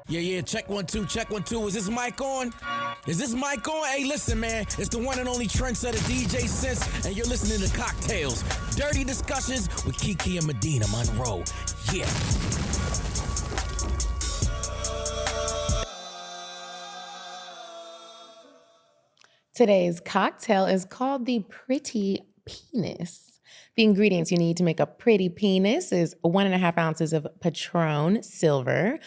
Yeah, check 1 2, check 1 2. Is this mic on? Is this mic on? Hey, listen, man. It's the one and only trendsetter DJ Sense, and you're listening to CockTales. Dirty discussions with Kiki and Medinah Monroe. Yeah. Today's cocktail is called the Pretty Penis. The ingredients you need to make a pretty penis is 1.5 ounces of Patron Silver,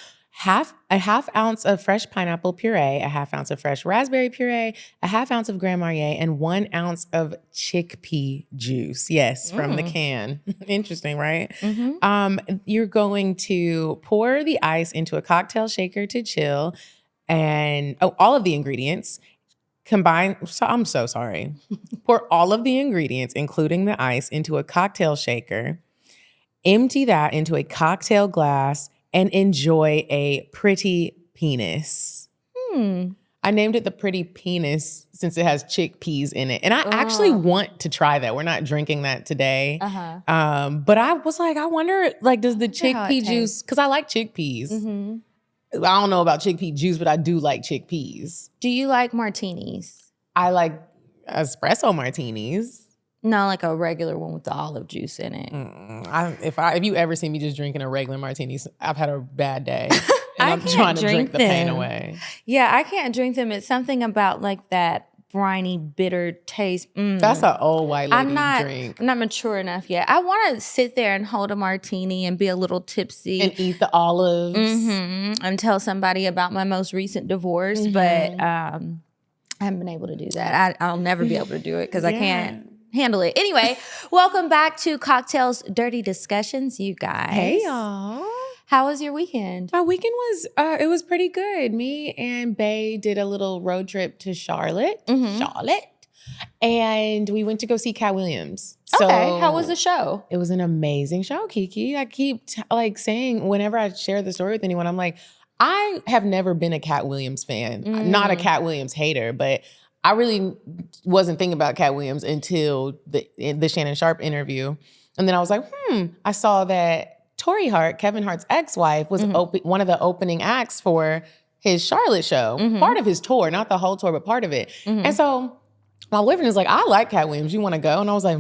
a half ounce of fresh pineapple puree, a half ounce of fresh raspberry puree, a half ounce of Grand Marnier, and 1 ounce of chickpea juice. Yes, from the can. Interesting, right? You're going to pour the ice into a cocktail shaker to chill, and all of the ingredients. I'm so sorry. Pour all of the ingredients, including the ice, into a cocktail shaker. Empty that into a cocktail glass and enjoy a pretty penis. I named it the Pretty Penis since it has chickpeas in it. And I actually want to try that. We're not drinking that today. But I was like, I wonder, does the chickpea juice, because I like chickpeas. I don't know about chickpea juice, but I do like chickpeas. Do you like martinis? I like espresso martinis. No, like a regular one with the olive juice in it. If you ever see me just drinking a regular martini, I've had a bad day. And I'm trying to drink the pain away. Yeah, I can't drink them. It's something about like that briny, bitter taste. That's an old white lady drink. I'm not mature enough yet. I want to sit there and hold a martini and be a little tipsy. And eat the olives. And tell somebody about my most recent divorce. But I haven't been able to do that. I'll never be able to do it because I can't handle it. Anyway, welcome back to CockTales Dirty Discussions, you guys. Hey, y'all. How was your weekend? My weekend was pretty good. Me and Bae did a little road trip to Charlotte. And we went to go see Katt Williams. Okay, how was the show? It was an amazing show, Kiki. I keep saying whenever I share the story with anyone, I'm like, I have never been a Katt Williams fan. I'm not a Katt Williams hater, but I really wasn't thinking about Katt Williams until the Shannon Sharpe interview. And then I was like, I saw that Tori Hart, Kevin Hart's ex-wife, was one of the opening acts for his Charlotte show. Part of his tour, not the whole tour, but part of it. And so my boyfriend is like, I like Katt Williams. You want to go? And I was like,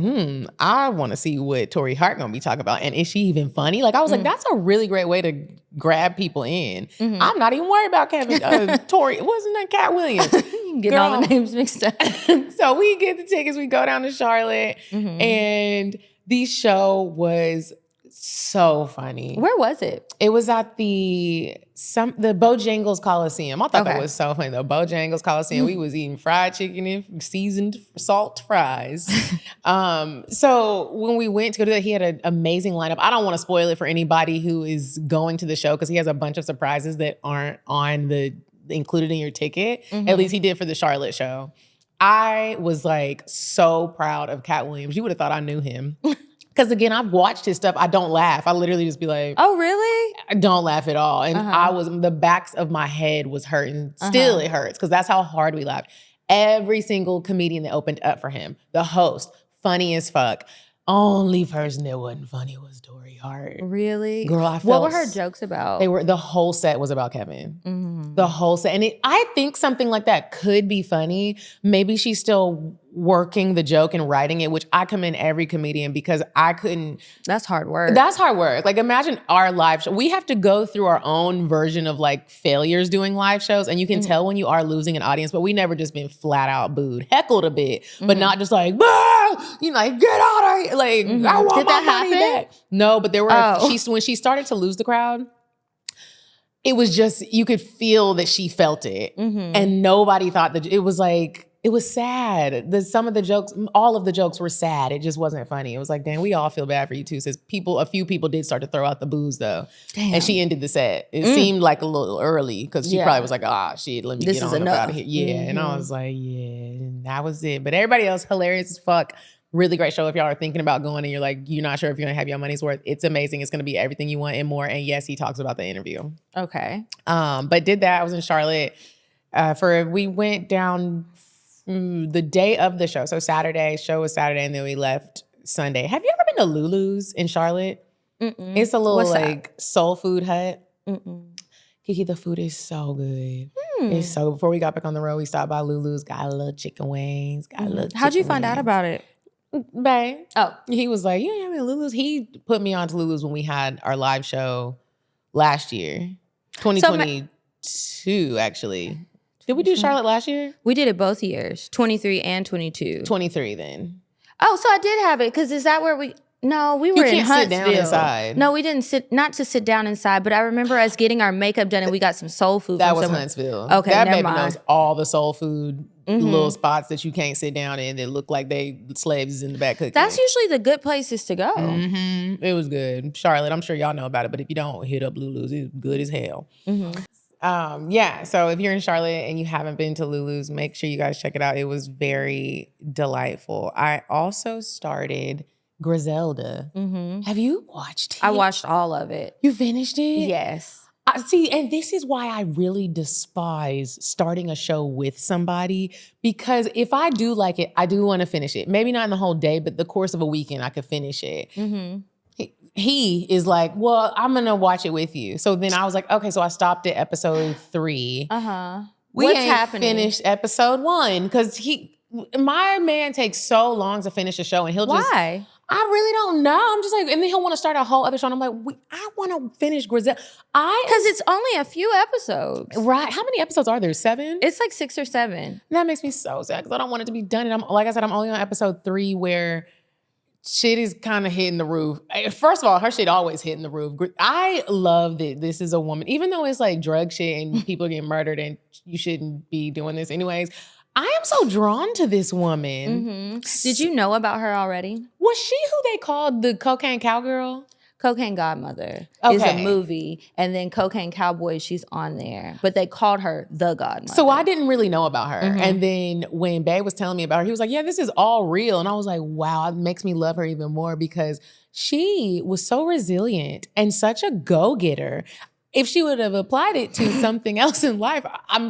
I want to see what Tori Hart going to be talking about. And is she even funny? I was like, that's a really great way to grab people in. I'm not even worried about Tori. It wasn't that Katt Williams. Getting all the names mixed up. So we get the tickets. We go down to Charlotte. And the show was so funny. Where was it? It was at the Bojangles Coliseum. I thought that was so funny. The Bojangles Coliseum. We was eating fried chicken and seasoned salt fries. So when we went to go do that, he had an amazing lineup. I don't want to spoil it for anybody who is going to the show because he has a bunch of surprises that aren't on included in your ticket. At least he did for the Charlotte show. I was so proud of Katt Williams. You would have thought I knew him. Because again, I've watched his stuff. I don't laugh. I literally just be like, oh, really? I don't laugh at all. And the backs of my head was hurting. Still it hurts because that's how hard we laughed. Every single comedian that opened up for him, the host, funny as fuck. Only person that wasn't funny was Tori Hart. Really? Girl, what were her jokes about? The whole set was about Kevin. The whole set. And I think something like that could be funny. Maybe she's still working the joke and writing it, which I commend every comedian because I couldn't. That's hard work. That's hard work. Imagine our live show. We have to go through our own version of failures doing live shows. And you can tell when you are losing an audience, but we never just been flat out booed, heckled a bit, but not just boo! You get out of here. I want my money back. No, but there were, when she started to lose the crowd, it was just, you could feel that she felt it. And nobody thought that, it was it was sad. Some of the jokes, all of the jokes were sad. It just wasn't funny. It was damn, we all feel bad for you too. Says a few people did start to throw out the booze though. Damn. And she ended the set. It seemed like a little early because she probably was shit, let me get on up out of here. Yeah, and I was that was it. But everybody else, hilarious as fuck. Really great show if y'all are thinking about going and you're not sure if you're gonna have your money's worth. It's amazing. It's gonna be everything you want and more. And yes, he talks about the interview. Okay. But did that. I was in Charlotte we went down the day of the show. So show was Saturday and then we left Sunday. Have you ever been to Lulu's in Charlotte? It's a little soul food hut. Kiki, the food is so good. It's so. Before we got back on the road, we stopped by Lulu's. Got a little chicken wings. How'd you find out about it? Babe. Oh, He was like, you ain't having Lulu's. He put me on to Lulu's when we had our live show last year, 2022, actually. Did we do Charlotte last year? We did it both years, 23 and 22. 23 then. Oh, so I did have it because is that where we? No, we were in Huntsville. Sit down inside. No, we didn't sit. Not to sit down inside, but I remember us getting our makeup done and we got some soul food. That from was somewhere. Huntsville. Okay, that never baby mind. knows all the soul food little spots that you can't sit down in that look like they slaves in the back cooking. That's usually the good places to go. It was good. Charlotte, I'm sure y'all know about it, but if you don't, hit up Lulu's. It's good as hell. Yeah, so if you're in Charlotte and you haven't been to Lulu's, make sure you guys check it out. It was very delightful. I also started Griselda. Have you watched it? I watched all of it. You finished it? Yes. See, and this is why I really despise starting a show with somebody, because if I do like it, I do want to finish it. Maybe not in the whole day, but the course of a weekend, I could finish it. He is like, well, I'm going to watch it with you. So then I was like, okay, so I stopped at episode 3. What's happening? Finished episode 1 because my man takes so long to finish a show and he'll just. Why? I really don't know. I'm just like, and then he'll want to start a whole other show. And I'm like, I want to finish Griselda. Because it's only a few episodes. Right. How many episodes are there? 7? It's like 6 or 7. That makes me so sad because I don't want it to be done. And like I said, I'm only on episode 3 where shit is kind of hitting the roof. First of all, her shit always hitting the roof. I love that this is a woman, even though it's like drug shit and people are getting murdered and you shouldn't be doing this anyways. I am so drawn to this woman. Did you know about her already? Was she who they called the cocaine cowgirl? Cocaine Godmother is a movie, and then Cocaine Cowboy, she's on there. But they called her the Godmother. So I didn't really know about her. And then when Bae was telling me about her, he was like, yeah, this is all real. And I was like, wow, it makes me love her even more because she was so resilient and such a go-getter. If she would have applied it to something else in life,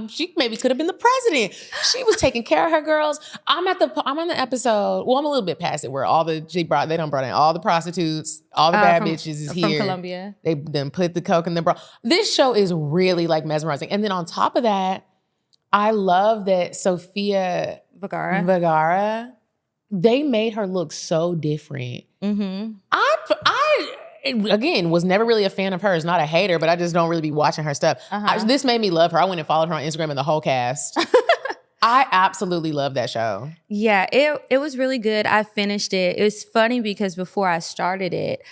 she maybe could have been the president. She was taking care of her girls. I'm on the episode. Well, I'm a little bit past it where they done brought in all the prostitutes, all the bad bitches is here. From Colombia. They then put the coke in the bra. This show is really like mesmerizing. And then on top of that, I love that Sofia Vergara, they made her look so different. I again, was never really a fan of hers, not a hater, but I just don't really be watching her stuff. This made me love her. I went and followed her on Instagram and the whole cast. I absolutely love that show. Yeah, it was really good. I finished it. It was funny because before I started it,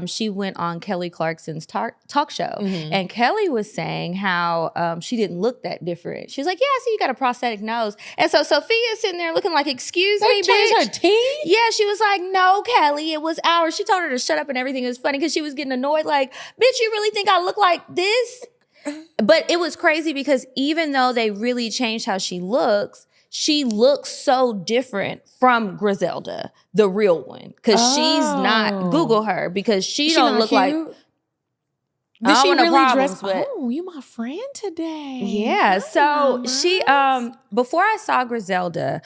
she went on Kelly Clarkson's talk show. And Kelly was saying how she didn't look that different. She was like, yeah, I see you got a prosthetic nose. And so Sophia's sitting there looking like, excuse me, bitch. Her teeth? Yeah, she was like, no, Kelly, it was ours. She told her to shut up and everything. It was funny because she was getting annoyed like, bitch, you really think I look like this? But it was crazy because even though they really changed how she looks so different from Griselda, the real one. Because she's not, Google her, because she don't look like. Did she really dress? Oh, you my friend today. Yeah. So she, before I saw Griselda,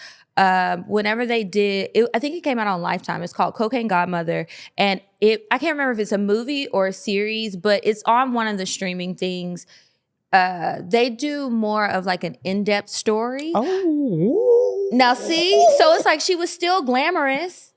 whenever they did, I think it came out on Lifetime. It's called Cocaine Godmother. And I can't remember if it's a movie or a series, but it's on one of the streaming things. They do more of like an in-depth story. Oh. Now see, so it's like she was still glamorous.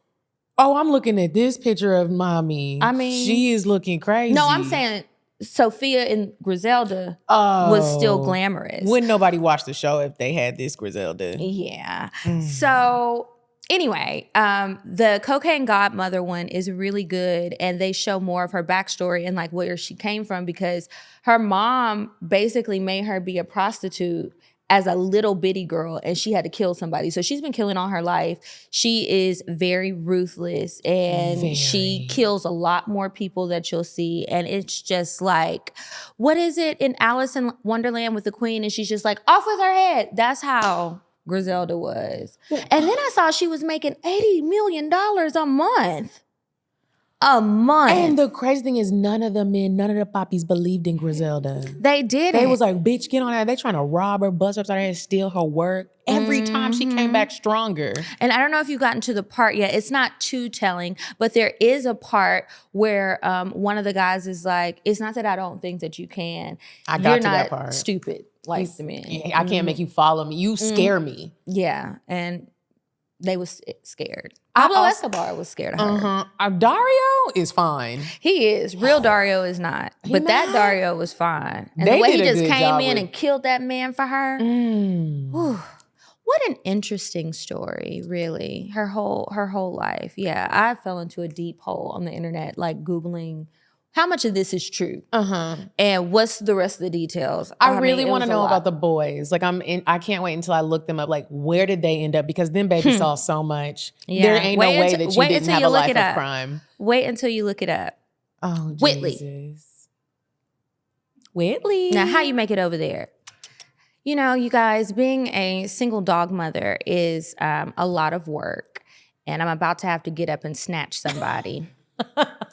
Oh, I'm looking at this picture of mommy. I mean, she is looking crazy. No, I'm saying Sophia and Griselda was still glamorous. Wouldn't nobody watch the show if they had this Griselda? Yeah. So anyway, the Cocaine Godmother one is really good, and they show more of her backstory and like where she came from, because her mom basically made her be a prostitute as a little bitty girl, and she had to kill somebody. So she's been killing all her life. She is very ruthless, and she kills a lot more people that you'll see. And it's just like, what is it in Alice in Wonderland with the queen? And she's just like, off with her head. That's how Griselda was. And then I saw she was making $80 million a month. A month. And the crazy thing is none of the poppies believed in Griselda. They did. They was like, bitch, get on that. They trying to rob her, bust her upside her head, steal her work. Every time she came back stronger. And I don't know if you've gotten to the part yet. It's not too telling, but there is a part where one of the guys is like, it's not that I don't think that you can. You're to that part. Stupid like the men. I can't make you follow me. You scare me. Yeah. And they was scared. Pablo Escobar was scared of her. Dario is fine. He is. Real Dario is not. But that Dario was fine. And the way he just came in and killed that man for her. Whew. What an interesting story, really. Her whole life. Yeah, I fell into a deep hole on the internet, like Googling how much of this is true, and what's the rest of the details. I really want to know about the boys. Like I can't wait until I look them up. Like where did they end up? Because them babies saw so much. Yeah. There ain't no way that you didn't have a life of crime. Wait until you look it up. Oh, Whitley. Whitley. Now, how you make it over there? You know, you guys, being a single dog mother is a lot of work, and I'm about to have to get up and snatch somebody.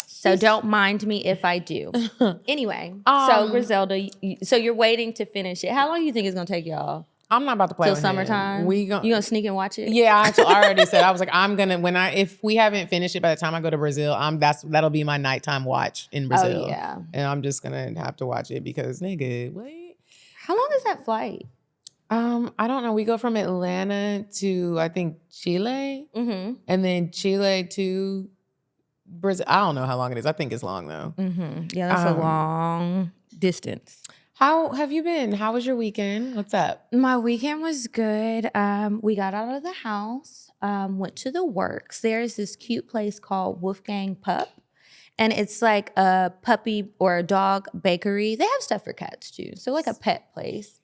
So don't mind me if I do. Anyway, so Griselda, so you're waiting to finish it. How long do you think it's gonna take y'all? I'm not about to play till with summertime. You gonna sneak and watch it? Yeah, I already said I was like, I'm gonna if we haven't finished it by the time I go to Brazil, that'll be my nighttime watch in Brazil. Oh yeah, and I'm just gonna have to watch it because nigga, wait. How long is that flight? I don't know. We go from Atlanta to I think Chile, and then Chile to Brazil. I don't know how long it is. I think it's long though. Yeah, that's a long distance. How have you been? How was your weekend? What's up? My weekend was good. We got out of the house, went to the works. There's this cute place called Wolfgang Pup. And it's like a puppy or a dog bakery. They have stuff for cats too. So like a pet place.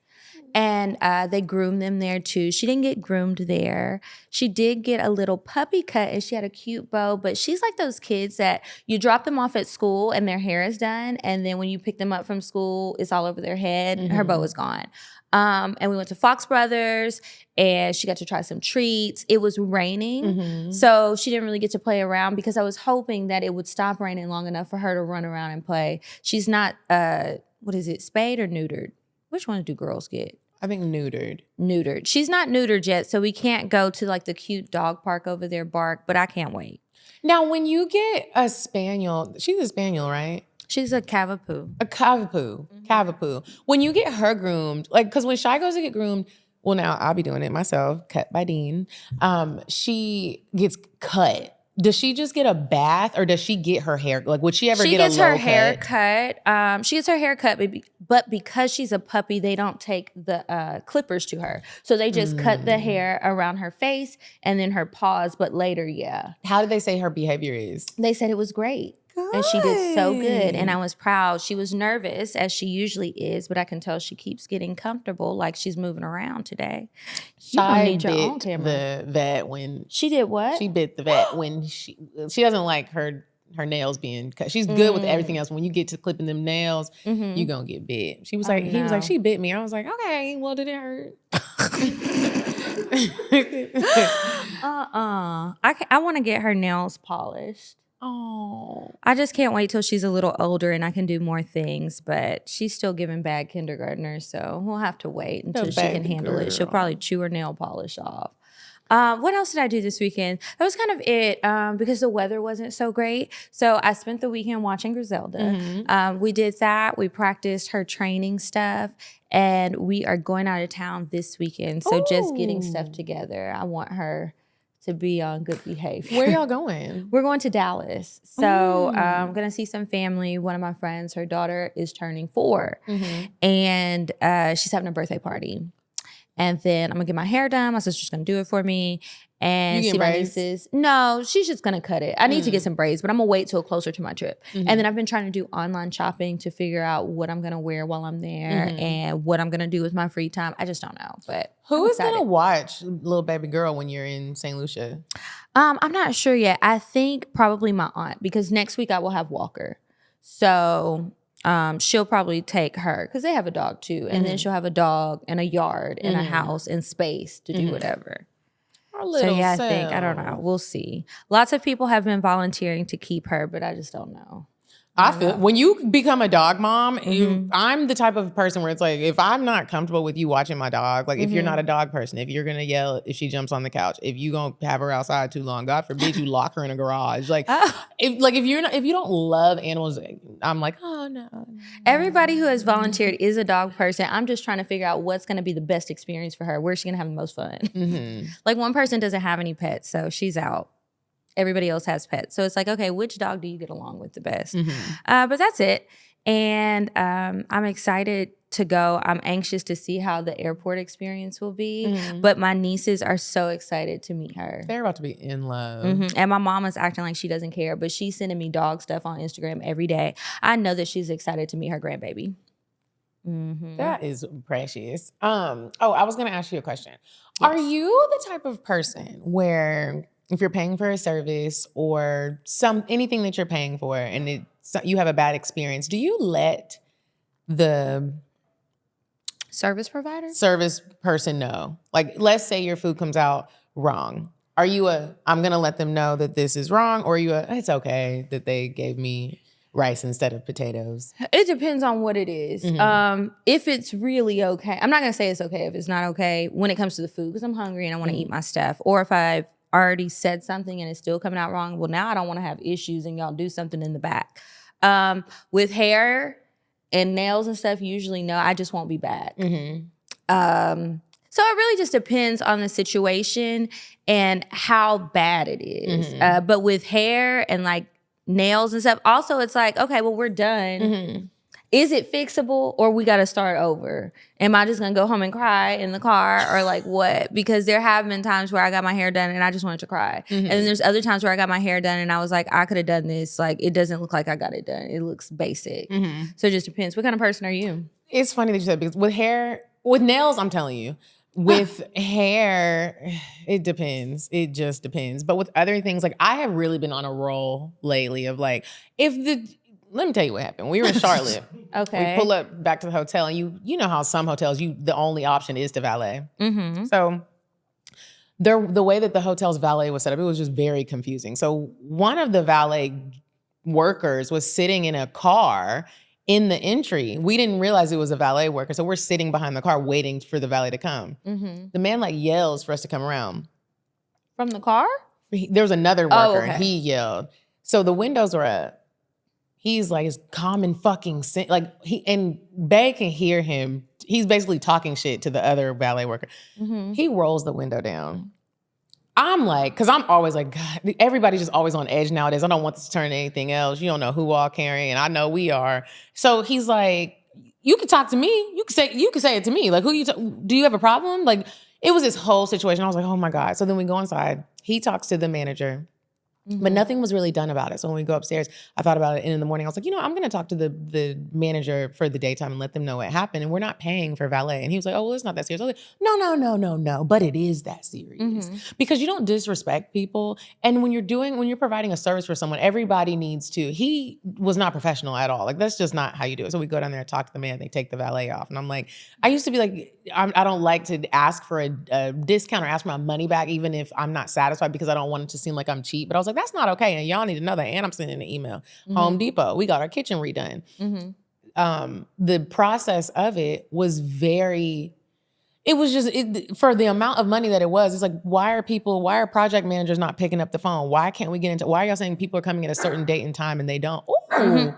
And they groom them there too. She didn't get groomed there. She did get a little puppy cut and she had a cute bow, but she's like those kids that you drop them off at school and their hair is done. And then when you pick them up from school, it's all over their head. Her bow is gone. And we went to Fox Brothers and she got to try some treats. It was raining. So she didn't really get to play around because I was hoping that it would stop raining long enough for her to run around and play. She's not, what is it, spayed or neutered? Which one do girls get? I think neutered. Neutered. She's not neutered yet, so we can't go to like the cute dog park over there, Bark, but I can't wait. Now, when you get a spaniel, she's a spaniel, right? She's a cavapoo. A cavapoo. Cavapoo. When you get her groomed, like, because when Shy goes to get groomed, well, now I'll be doing it myself, cut by Dean. She gets cut. Does she just get a bath or does she get her hair? Like, would she ever get a low cut? She gets her hair cut. She gets her hair cut, but because she's a puppy, they don't take the clippers to her. So they just cut the hair around her face and then her paws, but later, yeah. How did they say her behavior is? They said it was great. Good. And she did so good. And I was proud. She was nervous, as she usually is, but I can tell she keeps getting comfortable, like she's moving around today. Shy bit the vet when... She did what? She bit the vet when she doesn't like her nails being cut. She's good with everything else. When you get to clipping them nails, you gonna get bit. She was like, he was like, she bit me. I was like, okay, well, did it hurt? I want to get her nails polished. Oh, I just can't wait till she's a little older and I can do more things, but she's still giving bad kindergartners, so we'll have to wait until she can handle it. She'll probably chew her nail polish off. What else did I do this weekend? That was kind of it because the weather wasn't so great. So I spent the weekend watching Griselda. We did that. We practiced her training stuff. And we are going out of town this weekend. So just getting stuff together. I want her to be on good behavior. Where y'all going? We're going to Dallas. So I'm going to see some family. One of my friends, her daughter is turning 4. And she's having a birthday party. And then I'm going to get my hair done. My sister's going to do it for me. And see my nieces. No, she's just going to cut it. I need to get some braids, but I'm going to wait till closer to my trip. And then I've been trying to do online shopping to figure out what I'm going to wear while I'm there and what I'm going to do with my free time. I just don't know. But who is going to watch little baby girl when you're in St. Lucia? I'm not sure yet. I think probably my aunt, because next week I will have Walker. So she'll probably take her because they have a dog too. And then she'll have a dog and a yard and a house and space to do whatever. Our little I think, I don't know. We'll see. Lots of people have been volunteering to keep her, but I just don't know. I feel when you become a dog mom, I'm the type of person where it's like, if I'm not comfortable with you watching my dog, like if you're not a dog person, if you're gonna yell if she jumps on the couch, if you gonna have her outside too long, God forbid you lock her in a garage. Like, if you don't love animals, I'm like, oh no. Everybody who has volunteered is a dog person. I'm just trying to figure out what's gonna be the best experience for her. Where's she gonna have the most fun? Like one person doesn't have any pets, so she's out. Everybody else has pets. So it's like, okay, which dog do you get along with the best? But that's it. And I'm excited to go. I'm anxious to see how the airport experience will be. But my nieces are so excited to meet her. They're about to be in love. And my mom is acting like she doesn't care, but she's sending me dog stuff on Instagram every day. I know that she's excited to meet her grandbaby. That is precious. I was going to ask you a question. Yes. Are you the type of person where if you're paying for a service or anything that you're paying for and you have a bad experience, do you let the service provider? Service person know? Like, let's say your food comes out wrong. Are you I'm going to let them know that this is wrong, or are you it's okay that they gave me rice instead of potatoes? It depends on what it is. If it's really okay, I'm not going to say it's okay if it's not okay when it comes to the food, because I'm hungry and I want to eat my stuff. Or if I've already said something and it's still coming out wrong, well, now I don't want to have issues and y'all do something in the back. With hair and nails and stuff, usually no, I just won't be back. So it really just depends on the situation and how bad it is. But with hair and like nails and stuff, also it's like, okay, well, we're done. Is it fixable, or we got to start over? Am I just going to go home and cry in the car, or like what? Because there have been times where I got my hair done and I just wanted to cry. And then there's other times where I got my hair done and I was like, I could have done this. Like, it doesn't look like I got it done. It looks basic. So it just depends. What kind of person are you? It's funny that you said, because with nails, I'm telling you, with hair, it depends. It just depends. But with other things, like I have really been on a roll lately of like, let me tell you what happened. We were in Charlotte. Okay. We pull up back to the hotel, and you know how some hotels, the only option is to valet. So the way that the hotel's valet was set up, it was just very confusing. So one of the valet workers was sitting in a car in the entry. We didn't realize it was a valet worker. So we're sitting behind the car waiting for the valet to come. The man like yells for us to come around. From the car? There was another worker and he yelled. So the windows were up. He's like, it's common fucking sense. Like and Bae can hear him. He's basically talking shit to the other valet worker. He rolls the window down. I'm like, because I'm always like, God, everybody's just always on edge nowadays. I don't want this to turn into anything else. You don't know who all carrying, and I know we are. So he's like, you can talk to me. You can say it to me. Like, do you have a problem? Like, it was this whole situation. I was like, oh my God. So then we go inside. He talks to the manager. But nothing was really done about it. So when we go upstairs, I thought about it. And in the morning, I was like, I'm going to talk to the manager for the daytime and let them know what happened. And we're not paying for valet. And he was like, oh, well, it's not that serious. I was like, no. But it is that serious. Because you don't disrespect people. And when you're providing a service for someone, everybody needs to. He was not professional at all. Like, that's just not how you do it. So we go down there and talk to the man. They take the valet off. And I'm like, I used to be like, I don't like to ask for a discount or ask for my money back, even if I'm not satisfied, because I don't want it to seem like I'm cheap. But I was like, that's not okay. And y'all need to know that. And I'm sending an email. Home Depot, we got our kitchen redone. The process of it was for the amount of money that it was, it's like, why are project managers not picking up the phone? Why can't we why are y'all saying people are coming at a certain date and time and they don't? Ooh,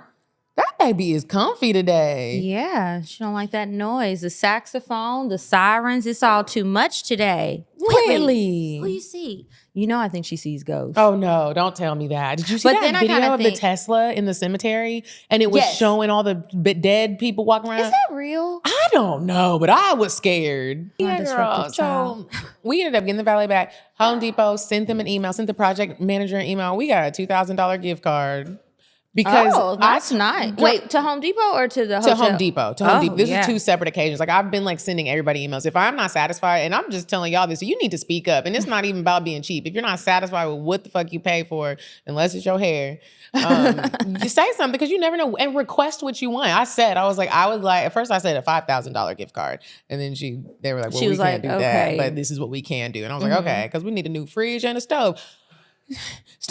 that baby is comfy today. Yeah, she don't like that noise. The saxophone, the sirens, it's all too much today. Really? Who you see? I think she sees ghosts. Oh no, don't tell me that. Did you see that video of the Tesla in the cemetery? And it was showing all the dead people walking around? Is that real? I don't know, but I was scared. Yeah, girl. So we ended up getting the valet back. Home Depot sent them an email, sent the project manager an email. We got a $2,000 gift card. Because that's nice. Wait, to Home Depot or to the hotel? To Home Depot. To Home Depot. This is 2 separate occasions. Like, I've been like sending everybody emails. If I'm not satisfied, and I'm just telling y'all this, you need to speak up. And it's not even about being cheap. If you're not satisfied with what the fuck you pay for, unless it's your hair, you say something, because you never know. And request what you want. I was like, at first I said a $5,000 gift card. And then they were like, well, we can't do that. But this is what we can do. And I was like, okay, because we need a new fridge and a stove.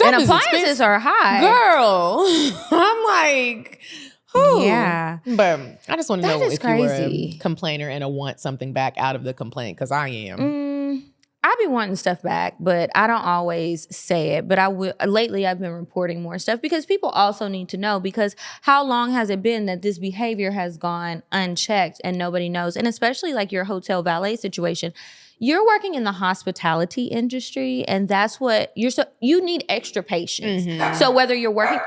And appliances are high. Girl, I'm like, whew. Yeah. But I just want to know if crazy. you were a complainer and want something back out of the complaint, because I am. I be wanting stuff back, but I don't always say it. But lately I've been reporting more stuff, because people also need to know, because how long has it been that this behavior has gone unchecked and nobody knows? And especially like your hotel valet situation. You're working in the hospitality industry, and that's what you need extra patience. So whether you're working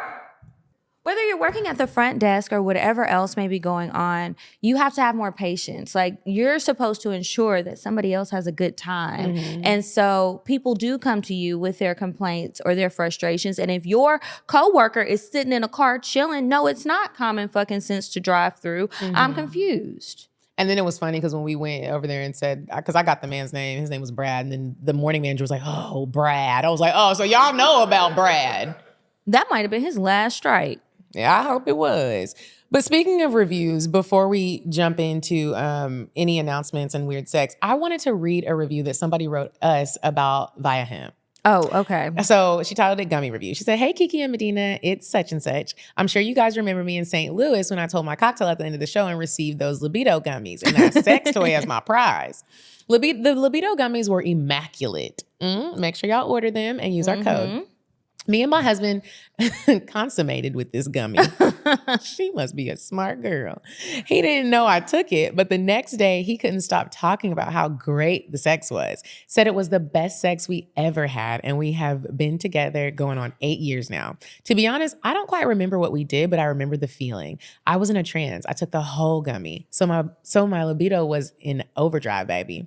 at the front desk or whatever else may be going on, you have to have more patience. Like, you're supposed to ensure that somebody else has a good time. And so people do come to you with their complaints or their frustrations. And if your coworker is sitting in a car chilling, no, it's not common fucking sense to drive through. I'm confused. And then it was funny because when we went over there and said, because I got the man's name, his name was Brad. And then the morning manager was like, oh, Brad. I was like, oh, so y'all know about Brad. That might have been his last strike. Yeah, I hope it was. But speaking of reviews, before we jump into any announcements and weird sex, I wanted to read a review that somebody wrote us about Via Hemp. Oh, okay. So she titled it Gummy Review. She said, hey, Kiki and Medina, it's such and such. I'm sure you guys remember me in St. Louis when I told my cocktail at the end of the show and received those libido gummies and that sex toy as my prize. The libido gummies were immaculate. Make sure y'all order them and use our code. Me and my husband consummated with this gummy. She must be a smart girl. He didn't know I took it, but the next day he couldn't stop talking about how great the sex was. Said it was the best sex we ever had, and we have been together going on 8 years now. To be honest, I don't quite remember what we did, but I remember the feeling. I was in a trance. I took the whole gummy. So my libido was in overdrive, baby.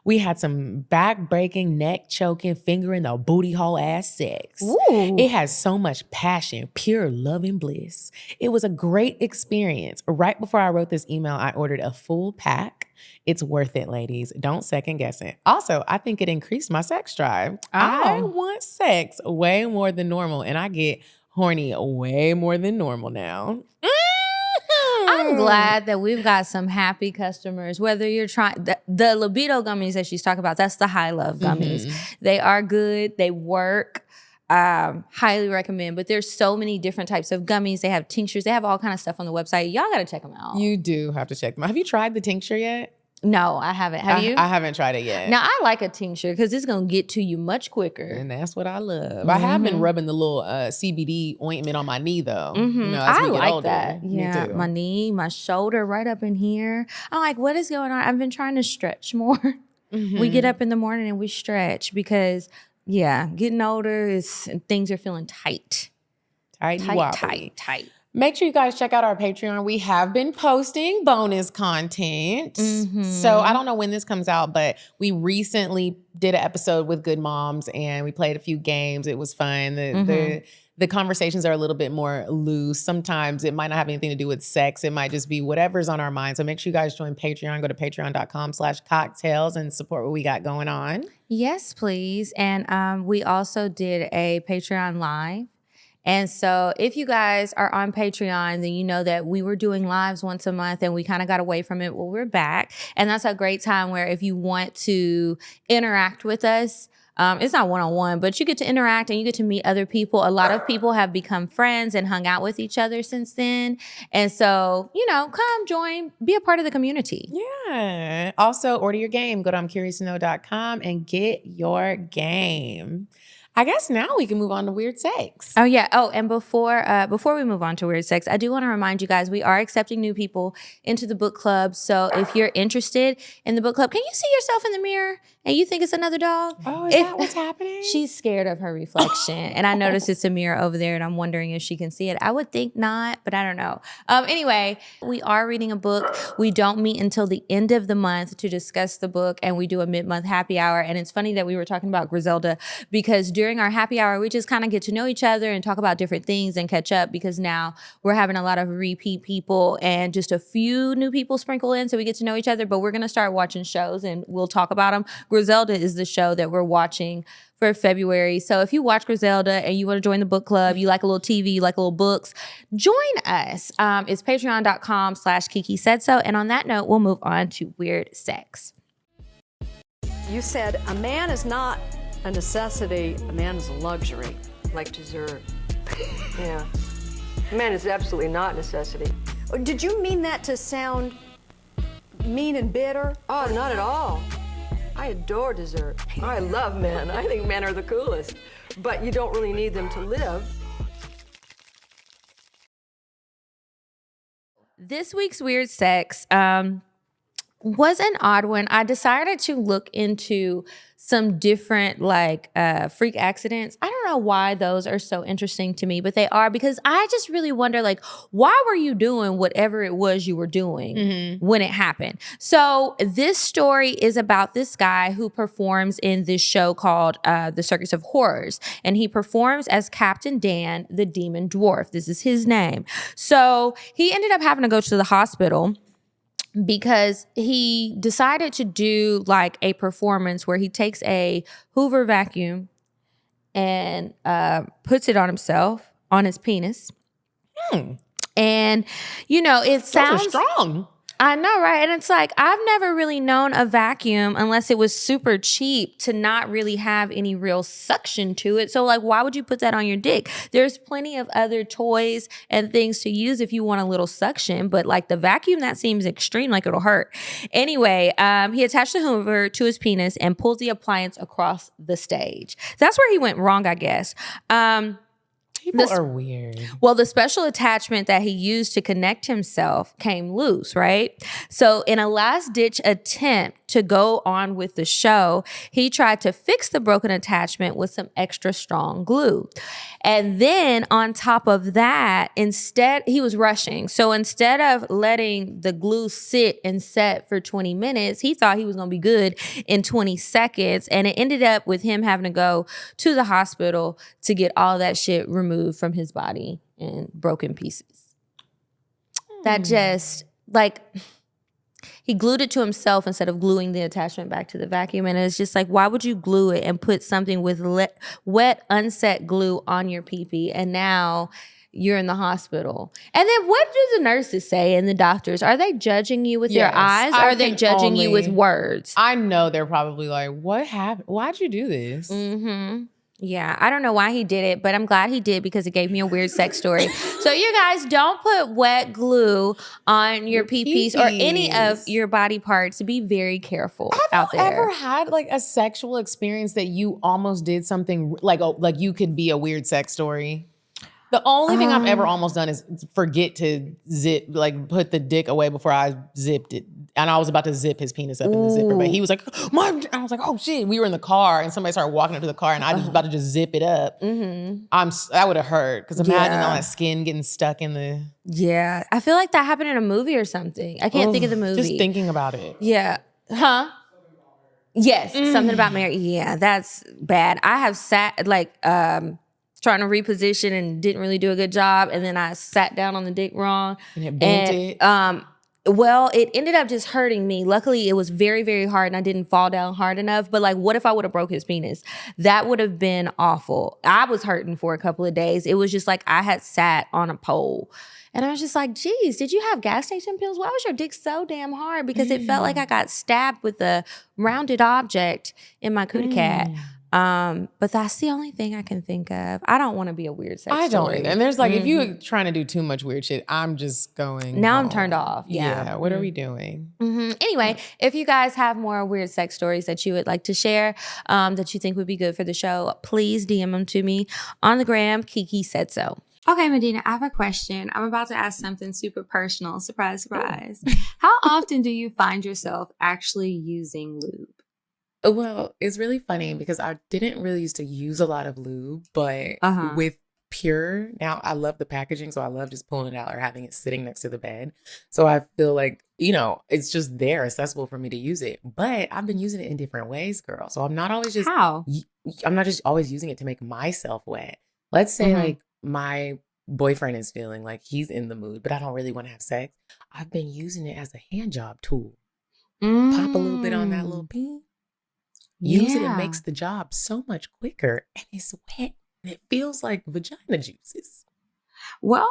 We had some back-breaking, neck-choking, finger in the booty hole ass sex. Ooh. It had so much passion, pure love and bliss. It was a great experience. Right before I wrote this email, I ordered a full pack. It's worth it, ladies. Don't second guess it. Also, I think it increased my sex drive. I want sex way more than normal, and I get horny way more than normal now. I'm glad that we've got some happy customers. Whether you're trying the libido gummies that she's talking about, that's the high love gummies. They are good. They work. Highly recommend. But there's so many different types of gummies. They have tinctures. They have all kind of stuff on the website. Y'all got to check them out. You do have to check them out. Have you tried the tincture yet? No, I haven't. Have you? I haven't tried it yet. Now, I like a tincture because it's going to get to you much quicker. And that's what I love. I have been rubbing the little CBD ointment on my knee, though. You know, as I we get like older. that. Yeah, my knee, my shoulder, right up in here. I'm like, what is going on? I've been trying to stretch more. We get up in the morning and we stretch because, yeah, getting older things are feeling tight. Tight. Make sure you guys check out our Patreon. We have been posting bonus content. So I don't know when this comes out, but we recently did an episode with Good Moms and we played a few games. It was fun. The conversations are a little bit more loose. Sometimes it might not have anything to do with sex. It might just be whatever's on our mind. So make sure you guys join Patreon. Go to patreon.com/CockTales and support what we got going on. Yes, please. And we also did a Patreon Live. And so if you guys are on Patreon, then you know that we were doing lives once a month and we kind of got away from it. Well, we're back. And that's a great time where if you want to interact with us, it's not one-on-one, but you get to interact and you get to meet other people. A lot of people have become friends and hung out with each other since then. And so, you know, come join, be a part of the community. Yeah. Also, order your game. Go to I'mCuriousToKnow.com and get your game. I guess now we can move on to weird sex. Oh, yeah. Oh, and before we move on to weird sex, I do want to remind you guys, we are accepting new people into the book club. So if you're interested in the book club, can you see yourself in the mirror and you think it's another dog? Oh, is that what's happening? She's scared of her reflection. And I noticed it's a mirror over there and I'm wondering if she can see it. I would think not, but I don't know. Anyway, we are reading a book. We don't meet until the end of the month to discuss the book and we do a mid-month happy hour. And it's funny that we were talking about Griselda because during during our happy hour, we just kind of get to know each other and talk about different things and catch up, because now we're having a lot of repeat people and just a few new people sprinkle in, so we get to know each other. But we're going to start watching shows and we'll talk about them. Griselda is the show that we're watching for February. So if you watch Griselda and you want to join the book club, you like a little TV, you like a little books, join us. It's patreon.com/Kiki said so. And on that note, we'll move on to weird sex. You said a man is not a necessity, a man is a luxury. Like dessert. Yeah. A man is absolutely not a necessity. Did you mean that to sound mean and bitter? Oh, not at all. I adore dessert. I love men. I think men are the coolest. But you don't really need them to live. This week's weird sex was an odd one. I decided to look into some different freak accidents. I don't know why those are so interesting to me, but they are, because I just really wonder, why were you doing whatever it was you were doing when it happened? So this story is about this guy who performs in this show called The Circus of Horrors, and he performs as Captain Dan, the Demon Dwarf. This is his name. So he ended up having to go to the hospital because he decided to do a performance where he takes a Hoover vacuum and puts it on himself, on his penis. And, it sounds strong. I know, right? And it's I've never really known a vacuum, unless it was super cheap, to not really have any real suction to it. So why would you put that on your dick? There's plenty of other toys and things to use if you want a little suction, but the vacuum, that seems extreme, it'll hurt. Anyway, he attached the Hoover to his penis and pulled the appliance across the stage. That's where he went wrong, I guess. People are weird. Well, the special attachment that he used to connect himself came loose, right? So in a last-ditch attempt to go on with the show, he tried to fix the broken attachment with some extra strong glue. And then on top of that, he was rushing. So instead of letting the glue sit and set for 20 minutes, he thought he was going to be good in 20 seconds. And it ended up with him having to go to the hospital to get all that shit removed from his body in broken pieces. That just, he glued it to himself instead of gluing the attachment back to the vacuum. And it's just why would you glue it and put something with wet, unset glue on your pee-pee? And now you're in the hospital. And then what do the nurses say and the doctors? Are they judging you with their eyes, or are they judging you with words? I know they're probably what happened? Why'd you do this? Yeah, I don't know why he did it, but I'm glad he did, because it gave me a weird sex story. So you guys, don't put wet glue on your pee-pees or any of your body parts. Be very careful out there. Have you ever had a sexual experience that you almost did something like you could be a weird sex story? The only thing I've ever almost done is forget to put the dick away before I zipped it. And I was about to zip his penis up in the zipper, but he was like, Mom, and I was like, oh shit. We were in the car and somebody started walking up to the car and I was about to just zip it up. That would have hurt, because imagine all that skin getting stuck in the... Yeah. I feel like that happened in a movie or something. I can't think of the movie. Just thinking about it. Yeah. Huh? Yes. Something about Mary. Yeah, that's bad. I have sat trying to reposition and didn't really do a good job. And then I sat down on the dick wrong. And it bent it? Well, it ended up just hurting me. Luckily, it was very, very hard and I didn't fall down hard enough. But what if I would have broke his penis? That would have been awful. I was hurting for a couple of days. It was just I had sat on a pole. And I was just geez, did you have gas station pills? Why was your dick so damn hard? Because it felt like I got stabbed with a rounded object in my cootie cat. But that's the only thing I can think of. I don't want to be a weird sex story. I don't either. And there's if you're trying to do too much weird shit, I'm just going now home. I'm turned off. Yeah. What are we doing? Anyway, if you guys have more weird sex stories that you would like to share, that you think would be good for the show, please DM them to me on the gram. Kiki said so. Okay, Medina, I have a question. I'm about to ask something super personal. Surprise, surprise. How often do you find yourself actually using lube? Well, it's really funny because I didn't really used to use a lot of lube, but with Pure. Now, I love the packaging, so I love just pulling it out or having it sitting next to the bed. So I feel like, it's just there, accessible for me to use it. But I've been using it in different ways, girl. So I'm not always just... How? I'm not just always using it to make myself wet. Let's say like my boyfriend is feeling like he's in the mood, but I don't really want to have sex. I've been using it as a hand job tool. Pop a little bit on that little pee. Use it. It makes the job so much quicker, and it's wet. And it feels like vagina juices. Well,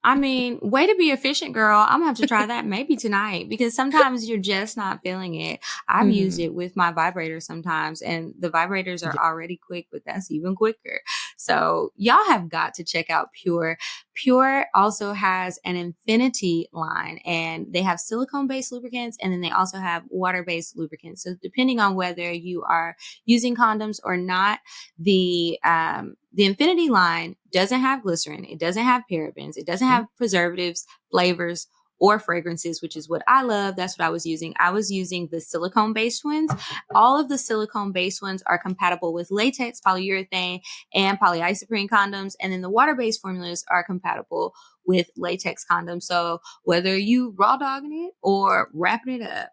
I mean, way to be efficient, girl. I'm gonna have to try that maybe tonight, because sometimes you're just not feeling it. I've used it with my vibrator sometimes, and the vibrators are already quick, but that's even quicker. So y'all have got to check out Pure. Pure also has an infinity line, and they have silicone-based lubricants, and then they also have water-based lubricants. So depending on whether you are using condoms or not, the infinity line doesn't have glycerin. It doesn't have parabens. It doesn't have preservatives, flavors, or fragrances, which is what I love. That's what I was using. I was using the silicone-based ones. All of the silicone-based ones are compatible with latex, polyurethane, and polyisoprene condoms. And then the water-based formulas are compatible with latex condoms. So whether you raw dogging it or wrapping it up,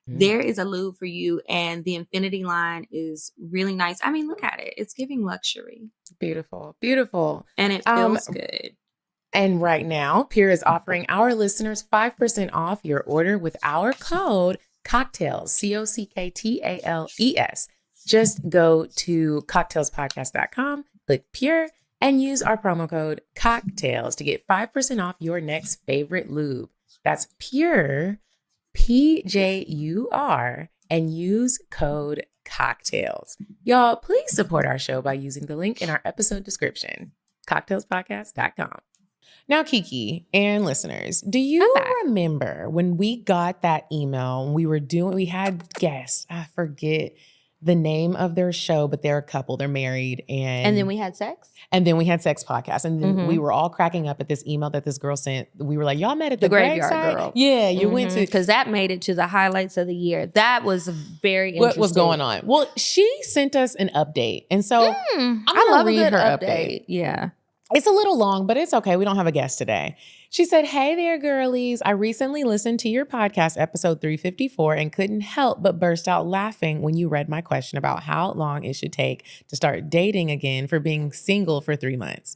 there is a lube for you. And the infinity line is really nice. I mean, look at it. It's giving luxury. Beautiful. Beautiful. And it feels good. And right now, Pure is offering our listeners 5% off your order with our code CockTales, CockTales. Just go to CockTalesPodcast.com, click Pure, and use our promo code CockTales to get 5% off your next favorite lube. That's Pure, PJUR, and use code CockTales. Y'all, please support our show by using the link in our episode description, CockTalesPodcast.com. Now, Kiki and listeners, do you remember when we got that email? We had guests. I forget the name of their show, but they're a couple. They're married. And then we had sex? And then we had sex podcast. And then we were all cracking up at this email that this girl sent. We were like, y'all met at the Graveyard Girl. Yeah, you went to. Because that made it to the highlights of the year. That was very interesting. What was going on? Well, she sent us an update. And so I love read a good her update. Yeah. It's a little long, but it's okay. We don't have a guest today. She said, "Hey there, girlies. I recently listened to your podcast, episode 354, and couldn't help but burst out laughing when you read my question about how long it should take to start dating again for being single for 3 months."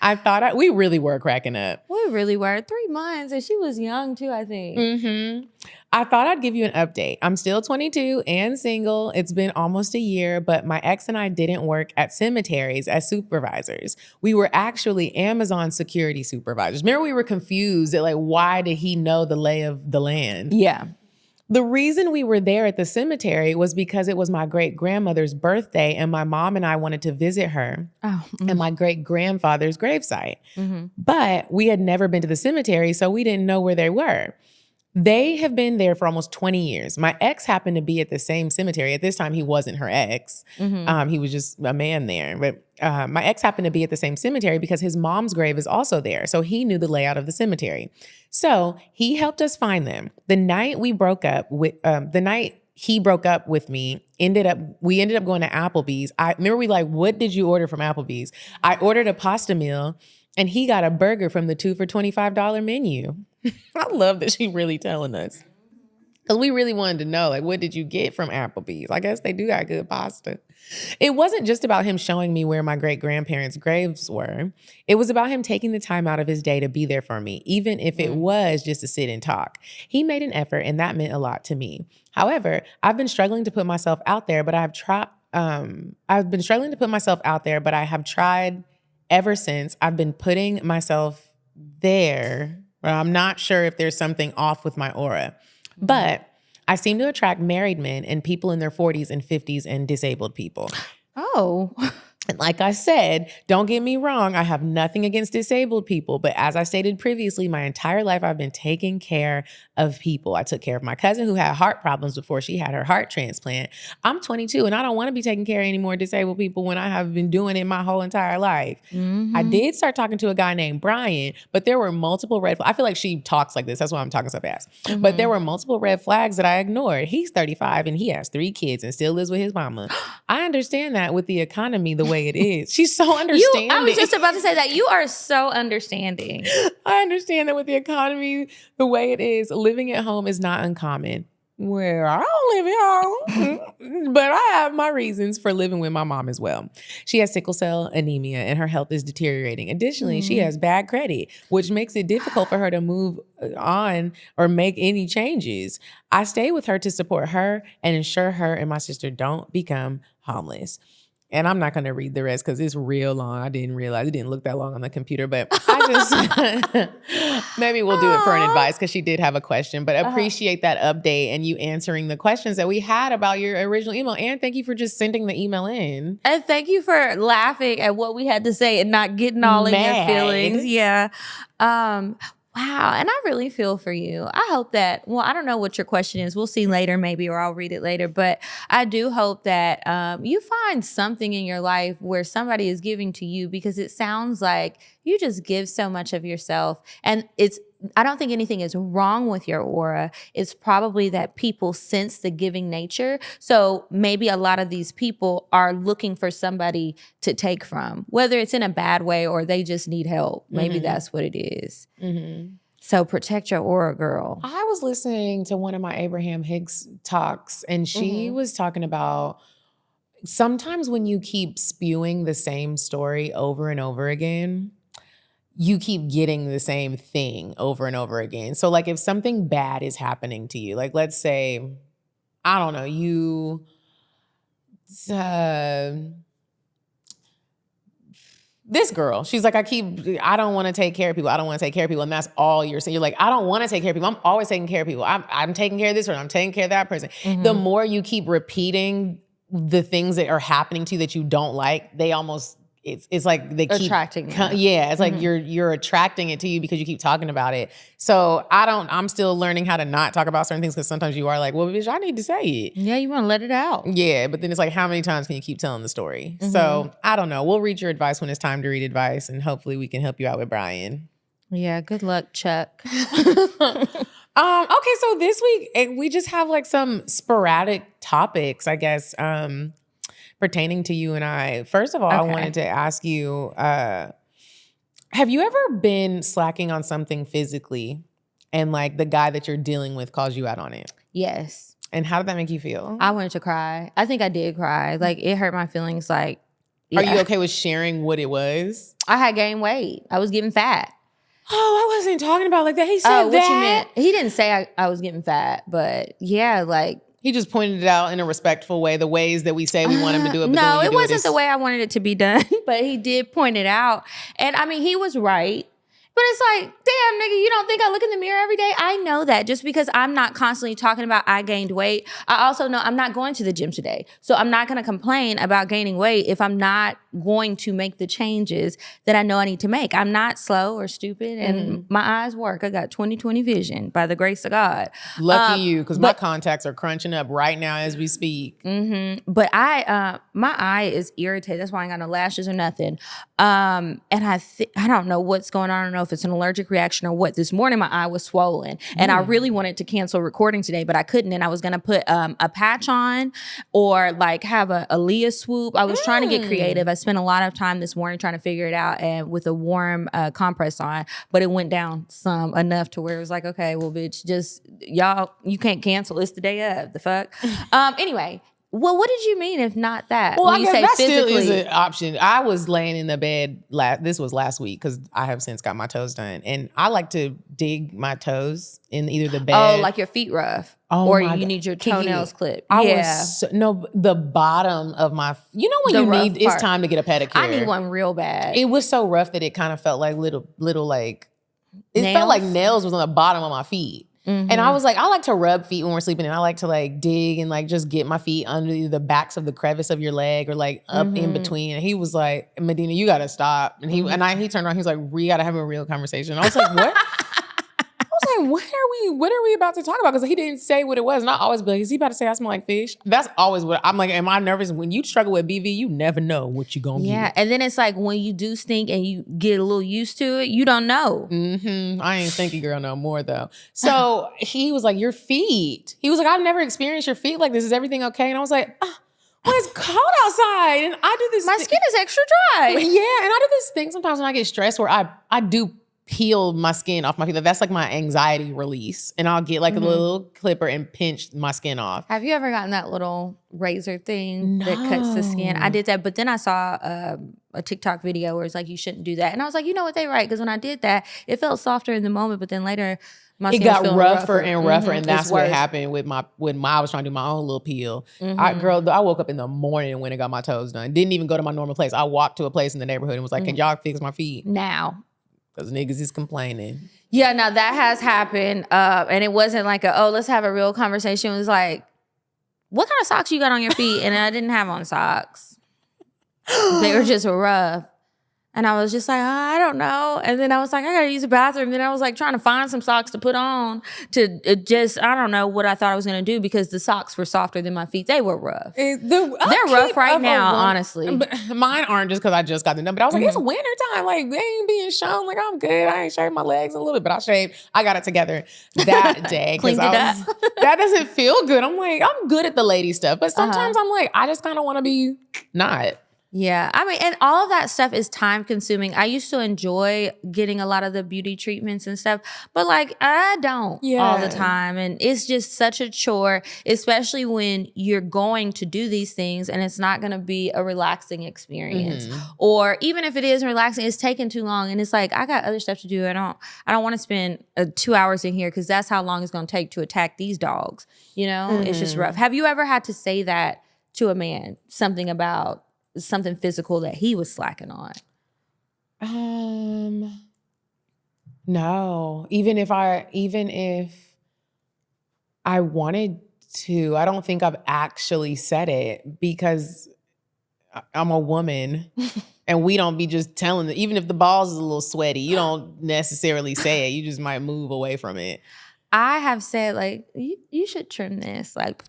I thought we really were cracking up. We really were. 3 months. And she was young too, I think. I thought I'd give you an update. I'm still 22 and single. It's been almost a year, but my ex and I didn't work at cemeteries as supervisors. We were actually Amazon security supervisors. Remember, we were confused at why did he know the lay of the land? Yeah. The reason we were there at the cemetery was because it was my great-grandmother's birthday and my mom and I wanted to visit her and my great-grandfather's gravesite. But we had never been to the cemetery, so we didn't know where they were. They have been there for almost 20 years. My ex happened to be at the same cemetery. At this time, he wasn't her ex. He was just a man there. But my ex happened to be at the same cemetery because his mom's grave is also there. So he knew the layout of the cemetery. So he helped us find them. The night he broke up with me, we ended up going to Applebee's. I remember what did you order from Applebee's? I ordered a pasta meal. And he got a burger from the 2 for $25 menu. I love that she really telling us. Because we really wanted to know, what did you get from Applebee's? I guess they do got good pasta. It wasn't just about him showing me where my great-grandparents' graves were. It was about him taking the time out of his day to be there for me, even if it was just to sit and talk. He made an effort, and that meant a lot to me. However, I've been struggling to put myself out there, but I have tried ever since. I've been putting myself there. I'm not sure if there's something off with my aura, but I seem to attract married men and people in their 40s and 50s and disabled people. Oh. And like I said, don't get me wrong, I have nothing against disabled people, but as I stated previously, my entire life I've been taking care of people. I took care of my cousin who had heart problems before she had her heart transplant. I'm 22 and I don't want to be taking care of any more disabled people when I have been doing it my whole entire life. I did start talking to a guy named Brian, but there were multiple red flags. I feel like she talks like this. That's why I'm talking so fast. But there were multiple red flags that I ignored. He's 35 and he has 3 kids and still lives with his mama. I understand that with the economy the way way it is. She's so understanding. I was just about to say that. You are so understanding. I understand that with the economy, the way it is, living at home is not uncommon. Where I don't live at home, but I have my reasons for living with my mom as well. She has sickle cell anemia and her health is deteriorating. Additionally, she has bad credit, which makes it difficult for her to move on or make any changes. I stay with her to support her and ensure her and my sister don't become homeless. And I'm not going to read the rest because it's real long. I didn't realize it didn't look that long on the computer, but I just, maybe we'll do it for an advice because she did have a question, but appreciate that update and you answering the questions that we had about your original email. And thank you for just sending the email in. And thank you for laughing at what we had to say and not getting all in your feelings. Yeah. Wow. And I really feel for you. I hope that, well, I don't know what your question is. We'll see later maybe, or I'll read it later. But I do hope that you find something in your life where somebody is giving to you, because it sounds like you just give so much of yourself. And I don't think anything is wrong with your aura. It's probably that people sense the giving nature. So maybe a lot of these people are looking for somebody to take from, whether it's in a bad way or they just need help. Maybe that's what it is. So protect your aura, girl. I was listening to one of my Abraham Hicks talks, and she was talking about sometimes when you keep spewing the same story over and over again, you keep getting the same thing over and over again. So like if something bad is happening to you, like let's say, I don't know, this girl, she's like, I don't want to take care of people. I don't want to take care of people. And that's all you're saying. You're like, I don't want to take care of people. I'm always taking care of people. I'm taking care of this person. I'm taking care of that person. The more you keep repeating the things that are happening to you that you don't like, they almost, it's like they keep attracting. Yeah, it's like you're attracting it to you because you keep talking about it. So I'm still learning how to not talk about certain things because sometimes you are like, well, bitch, I need to say it. Yeah, you want to let it out. Yeah, but then it's like, how many times can you keep telling the story? So I don't know. We'll read your advice when it's time to read advice, and hopefully we can help you out with Brian. Yeah, good luck, Chuck. Okay, so this week we just have like some sporadic topics, I guess, pertaining to you and I. First of all, I wanted to ask you, have you ever been slacking on something physically and like the guy that you're dealing with calls you out on it? Yes. And how did that make you feel? I wanted to cry. I think I did cry. Like it hurt my feelings. Like, Are you okay with sharing what it was? I had gained weight. I was getting fat. Oh, I wasn't talking about like that. He said what that. you meant? He didn't say I was getting fat, but yeah, like. He just pointed it out in a respectful way, the ways that we say we want him to do it. But no, it wasn't the way I wanted it to be done, but he did point it out. And I mean, he was right. But it's like, damn, nigga, you don't think I look in the mirror every day? I know that. Just because I'm not constantly talking about I gained weight, I also know I'm not going to the gym today. So I'm not going to complain about gaining weight if I'm not going to make the changes that I know I need to make. I'm not slow or stupid, and my eyes work. I got 20/20 vision by the grace of God. Lucky you, because my contacts are crunching up right now as we speak. But my eye is irritated. That's why I ain't got no lashes or nothing. And I don't know what's going on. I don't know if it's an allergic reaction or what. This morning, my eye was swollen. And I really wanted to cancel recording today, but I couldn't. And I was going to put a patch on or like have a Leah swoop. I was trying to get creative. I spent a lot of time this morning trying to figure it out and with a warm compress on, but it went down enough to where it was like, okay, well, bitch, just y'all, you can't cancel. It's the day of. The fuck? Anyway. Well, what did you mean if not that? Well, when I you guess say that physically, still is an option. I was laying in the bed, this was last week because I have since got my toes done. And I like to dig my toes in either the bed. Oh, like your feet rough. Oh, or my you God. need your Kiki, toenails clipped. The bottom of my, you know when The you rough need, it's part. time to get a pedicure. I need one real bad. It was so rough that it kind of felt like little like, it felt Nails? like nails was on the bottom of my feet. And I was like, I like to rub feet when we're sleeping, and I like to like dig and like just get my feet under the backs of the crevice of your leg or like up in between. And he was like, Medina, you gotta stop. And he turned around, he was like, we gotta have a real conversation. I was like, what? I was like, what are we about to talk about? Because he didn't say what it was. And I always be like, is he about to say I smell like fish? That's always what I'm like, am I nervous? When you struggle with BV, you never know what you're gonna get. And then it's like when you do stink and you get a little used to it, you don't know. I ain't stinky girl no more though. So he was like, your feet. He was like, I've never experienced your feet like this. Is everything okay? And I was like, when it's cold outside, and I do this. My skin is extra dry. Yeah, and I do this thing sometimes when I get stressed where I do peel my skin off my feet. That's like my anxiety release. And I'll get like a little clipper and pinch my skin off. Have you ever gotten that little razor thing that cuts the skin? I did that, but then I saw a TikTok video where it's like, you shouldn't do that. And I was like, you know what, they right. Because when I did that, it felt softer in the moment, but then later my skin got was rougher and rougher. And that's It's what worse. happened when I was trying to do my own little peel. I woke up in the morning and went and got my toes done. Didn't even go to my normal place. I walked to a place in the neighborhood and was like, can y'all fix my feet? Now. Because niggas is complaining. Yeah, now that has happened. And it wasn't like let's have a real conversation. It was like, what kind of socks you got on your feet? And I didn't have on socks. They were just rough. And I was just like, I don't know. And then I was like, I gotta use the bathroom. Then I was like trying to find some socks to put on to I don't know what I thought I was gonna do because the socks were softer than my feet. They were rough. They're rough right now, honestly. But mine aren't just because I just got them done. But I was like, it's winter time. Like, they ain't being shown. Like, I'm good. I ain't shaved my legs a little bit, but I shaved. I got it together that day. Cleaned it up. That doesn't feel good. I'm like, I'm good at the lady stuff. But sometimes I'm like, I just kind of want to be not. Yeah. I mean, and all of that stuff is time consuming. I used to enjoy getting a lot of the beauty treatments and stuff, but like I don't all the time. And it's just such a chore, especially when you're going to do these things and it's not going to be a relaxing experience. Or even if it is relaxing, it's taking too long. And it's like, I got other stuff to do. I don't want to spend 2 hours in here because that's how long it's going to take to attack these dogs. You know, it's just rough. Have you ever had to say that to a man? Something about something physical that he was slacking on? No. Even if I wanted to, I don't think I've actually said it because I'm a woman and we don't be just telling it. Even if the balls is a little sweaty, you don't necessarily say it. You just might move away from it. I have said like, you should trim this. Like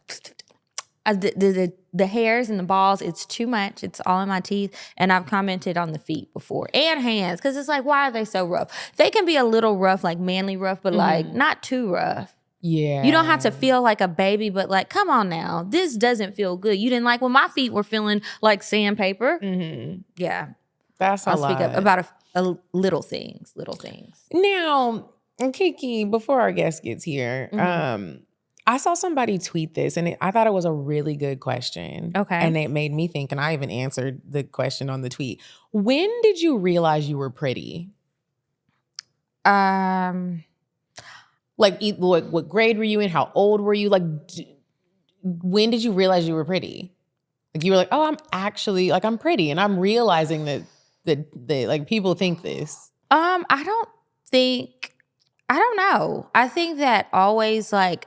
the hairs and the balls, it's too much. It's all in my teeth. And I've commented on the feet before and hands because it's like, why are they so rough? They can be a little rough, like manly rough, but like not too rough. Yeah. You don't have to feel like a baby, but like, come on now. This doesn't feel good. You didn't like when my feet were feeling like sandpaper. Yeah. That's a lot. I'll speak up about a little things. Now, Kiki, before our guest gets here, I saw somebody tweet this, and I thought it was a really good question. Okay. And it made me think, and I even answered the question on the tweet. When did you realize you were pretty? Like, what grade were you in? How old were you? Like, when did you realize you were pretty? Like, you were like, oh, I'm actually, like, I'm pretty, and I'm realizing that like, people think this. I don't know. I think that always, like,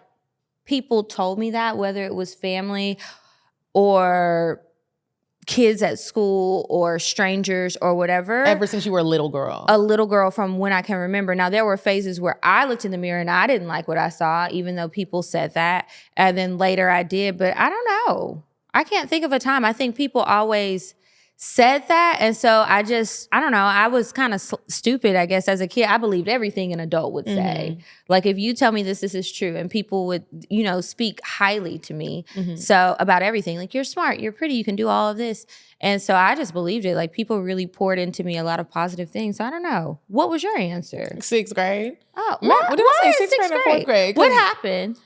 people told me that, whether it was family or kids at school or strangers or whatever. Ever since you were a little girl? A little girl from when I can remember. Now, there were phases where I looked in the mirror and I didn't like what I saw, even though people said that. And then later I did, but I don't know. I can't think of a time. I think people always said that. And so I don't know. I was kind of stupid, I guess, as a kid. I believed everything an adult would say. Like, if you tell me this is true, and people would, speak highly to me. So about everything, like, you're smart, you're pretty, you can do all of this. And so I just believed it. Like, people really poured into me a lot of positive things. So I don't know. What was your answer? 6th grade. Oh, what? Did I say 6th grade or 4th grade? What happened?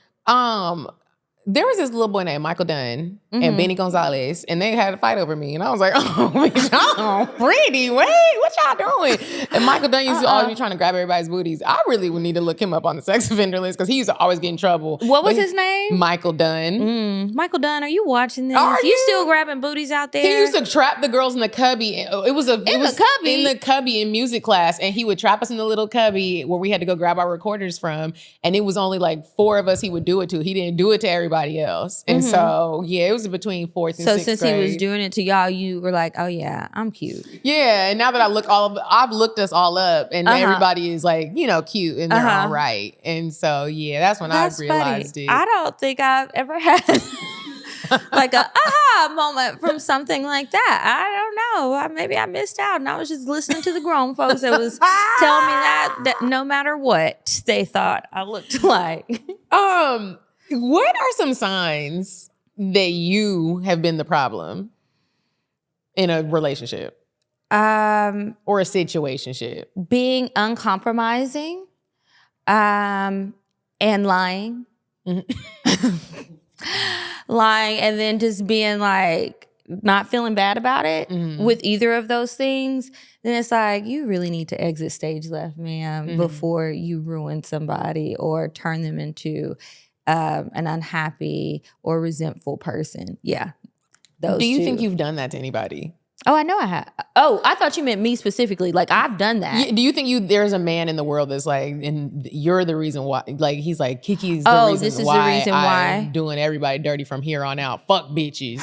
There was this little boy named Michael Dunn and Benny Gonzalez, and they had a fight over me. And I was like, oh, bitch, y'all pretty. Wait, what y'all doing? And Michael Dunn used to always be trying to grab everybody's booties. I really would need to look him up on the sex offender list because he used to always get in trouble. What was his name? Michael Dunn. Michael Dunn, are you watching this? Are you still grabbing booties out there? He used to trap the girls in the cubby. It was in the cubby in music class, and he would trap us in the little cubby where we had to go grab our recorders from. And it was only like 4 of us he would do it to. He didn't do it to everybody else. And so, yeah, it was between 4th and 6th grade. So since he was doing it to y'all, you were like, oh yeah, I'm cute. Yeah, and now that I've looked us all up, and everybody is like, cute and they're all right. And so, yeah, that's when I realized it. I don't think I've ever had like a aha moment from something like that. I don't know. Maybe I missed out, and I was just listening to the grown folks that was telling me that no matter what they thought I looked like. What are some signs that you have been the problem in a relationship or a situationship? Being uncompromising, and lying. Lying, and then just being like not feeling bad about it with either of those things, then it's like, you really need to exit stage left, ma'am, before you ruin somebody or turn them into an unhappy or resentful person. Yeah. Do you think you've done that to anybody? Oh, I know I have. Oh, I thought you meant me specifically. Like, I've done that. Do you think there's a man in the world that's like, and you're the reason why, like, he's like, Kiki's the reason this is why the reason why I'm doing everybody dirty from here on out. Fuck bitches.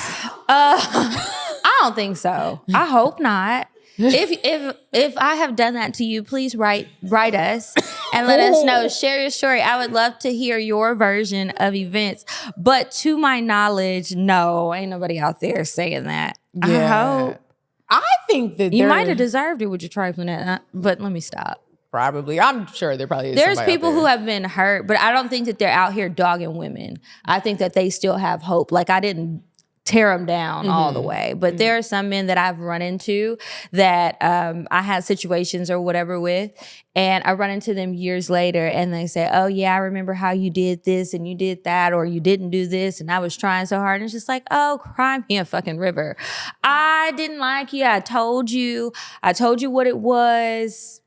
I don't think so. I hope not. If I have done that to you, please write us and let us know. Share your story. I would love to hear your version of events. But to my knowledge, no, ain't nobody out there saying that. Yeah. I hope. I think that You might have deserved it with your trifling at, but let me stop. Probably. I'm sure there probably is. There's somebody people out there who have been hurt, but I don't think that they're out here dogging women. I think that they still have hope. Like, I didn't tear them down all the way. But there are some men that I've run into that I had situations or whatever with, and I run into them years later and they say, oh yeah, I remember how you did this and you did that, or you didn't do this and I was trying so hard. And it's just like, oh, cry me a fucking river. I didn't like you. I told you what it was.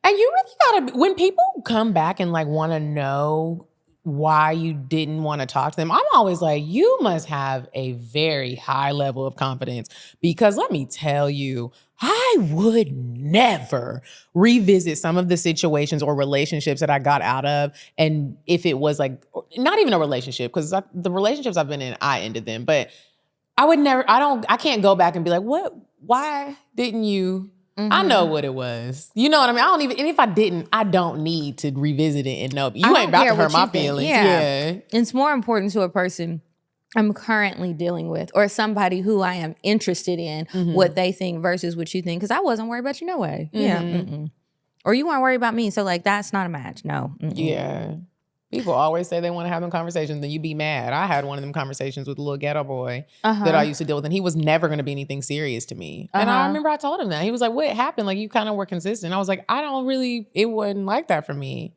And you really gotta, when people come back and like want to know why you didn't want to talk to them, I'm always like, you must have a very high level of confidence, because let me tell you, I would never revisit some of the situations or relationships that I got out of. And if it was like, not even a relationship, because the relationships I've been in, I ended them, but I would never, I can't go back and be like, why didn't you? I know what it was. You know what I mean? I don't even, and if I didn't, I don't need to revisit it and know. You ain't about to hurt my feelings. Yeah. It's more important to a person I'm currently dealing with or somebody who I am interested in what they think versus what you think. Because I wasn't worried about you no way. Yeah. Or you weren't worried about me. So like, that's not a match. No. Yeah. People always say they want to have them conversations, then you be mad. I had one of them conversations with a little ghetto boy that I used to deal with, and he was never going to be anything serious to me. And I remember I told him that. He was like, what happened? Like, you kind of were consistent. I was like, it wasn't like that for me.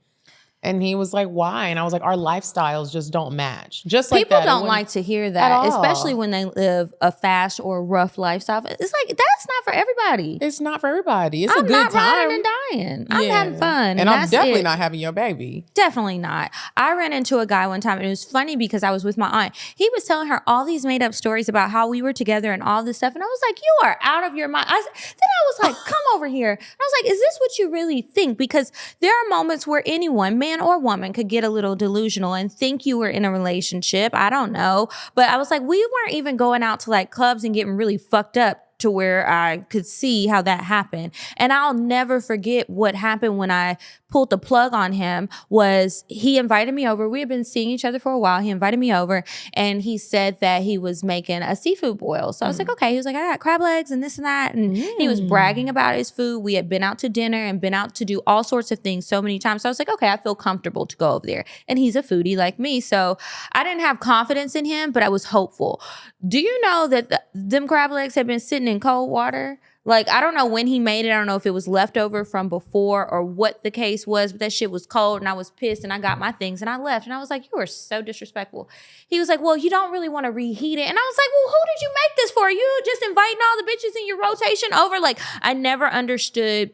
And he was like, why? And I was like, our lifestyles just don't match. Just like people don't like to hear that, especially when they live a fast or rough lifestyle. It's like, that's not for everybody. It's not for everybody. It's a good I'm not time. riding and dying. I'm having fun. And I'm definitely not having your baby. Definitely not. I ran into a guy one time, and it was funny because I was with my aunt. He was telling her all these made up stories about how we were together and all this stuff. And I was like, you are out of your mind. Then I was like, come over here. And I was like, is this what you really think? Because there are moments where anyone, man or woman, could get a little delusional and think you were in a relationship. I don't know. But I was like, we weren't even going out to like clubs and getting really fucked up to where I could see how that happened. And I'll never forget what happened when I pulled the plug on him. Was he invited me over. We had been seeing each other for a while. He invited me over and he said that he was making a seafood boil. So I was like, okay. He was like, I got crab legs and this and that. And he was bragging about his food. We had been out to dinner and been out to do all sorts of things so many times. So I was like, okay, I feel comfortable to go over there. And he's a foodie like me. So I didn't have confidence in him, but I was hopeful. Do you know that them crab legs had been sitting in cold water? Like, I don't know when he made it. I don't know if it was leftover from before or what the case was, but that shit was cold and I was pissed and I got my things and I left. And I was like, you are so disrespectful. He was like, well, you don't really want to reheat it. And I was like, well, who did you make this for? You just inviting all the bitches in your rotation over? Like, I never understood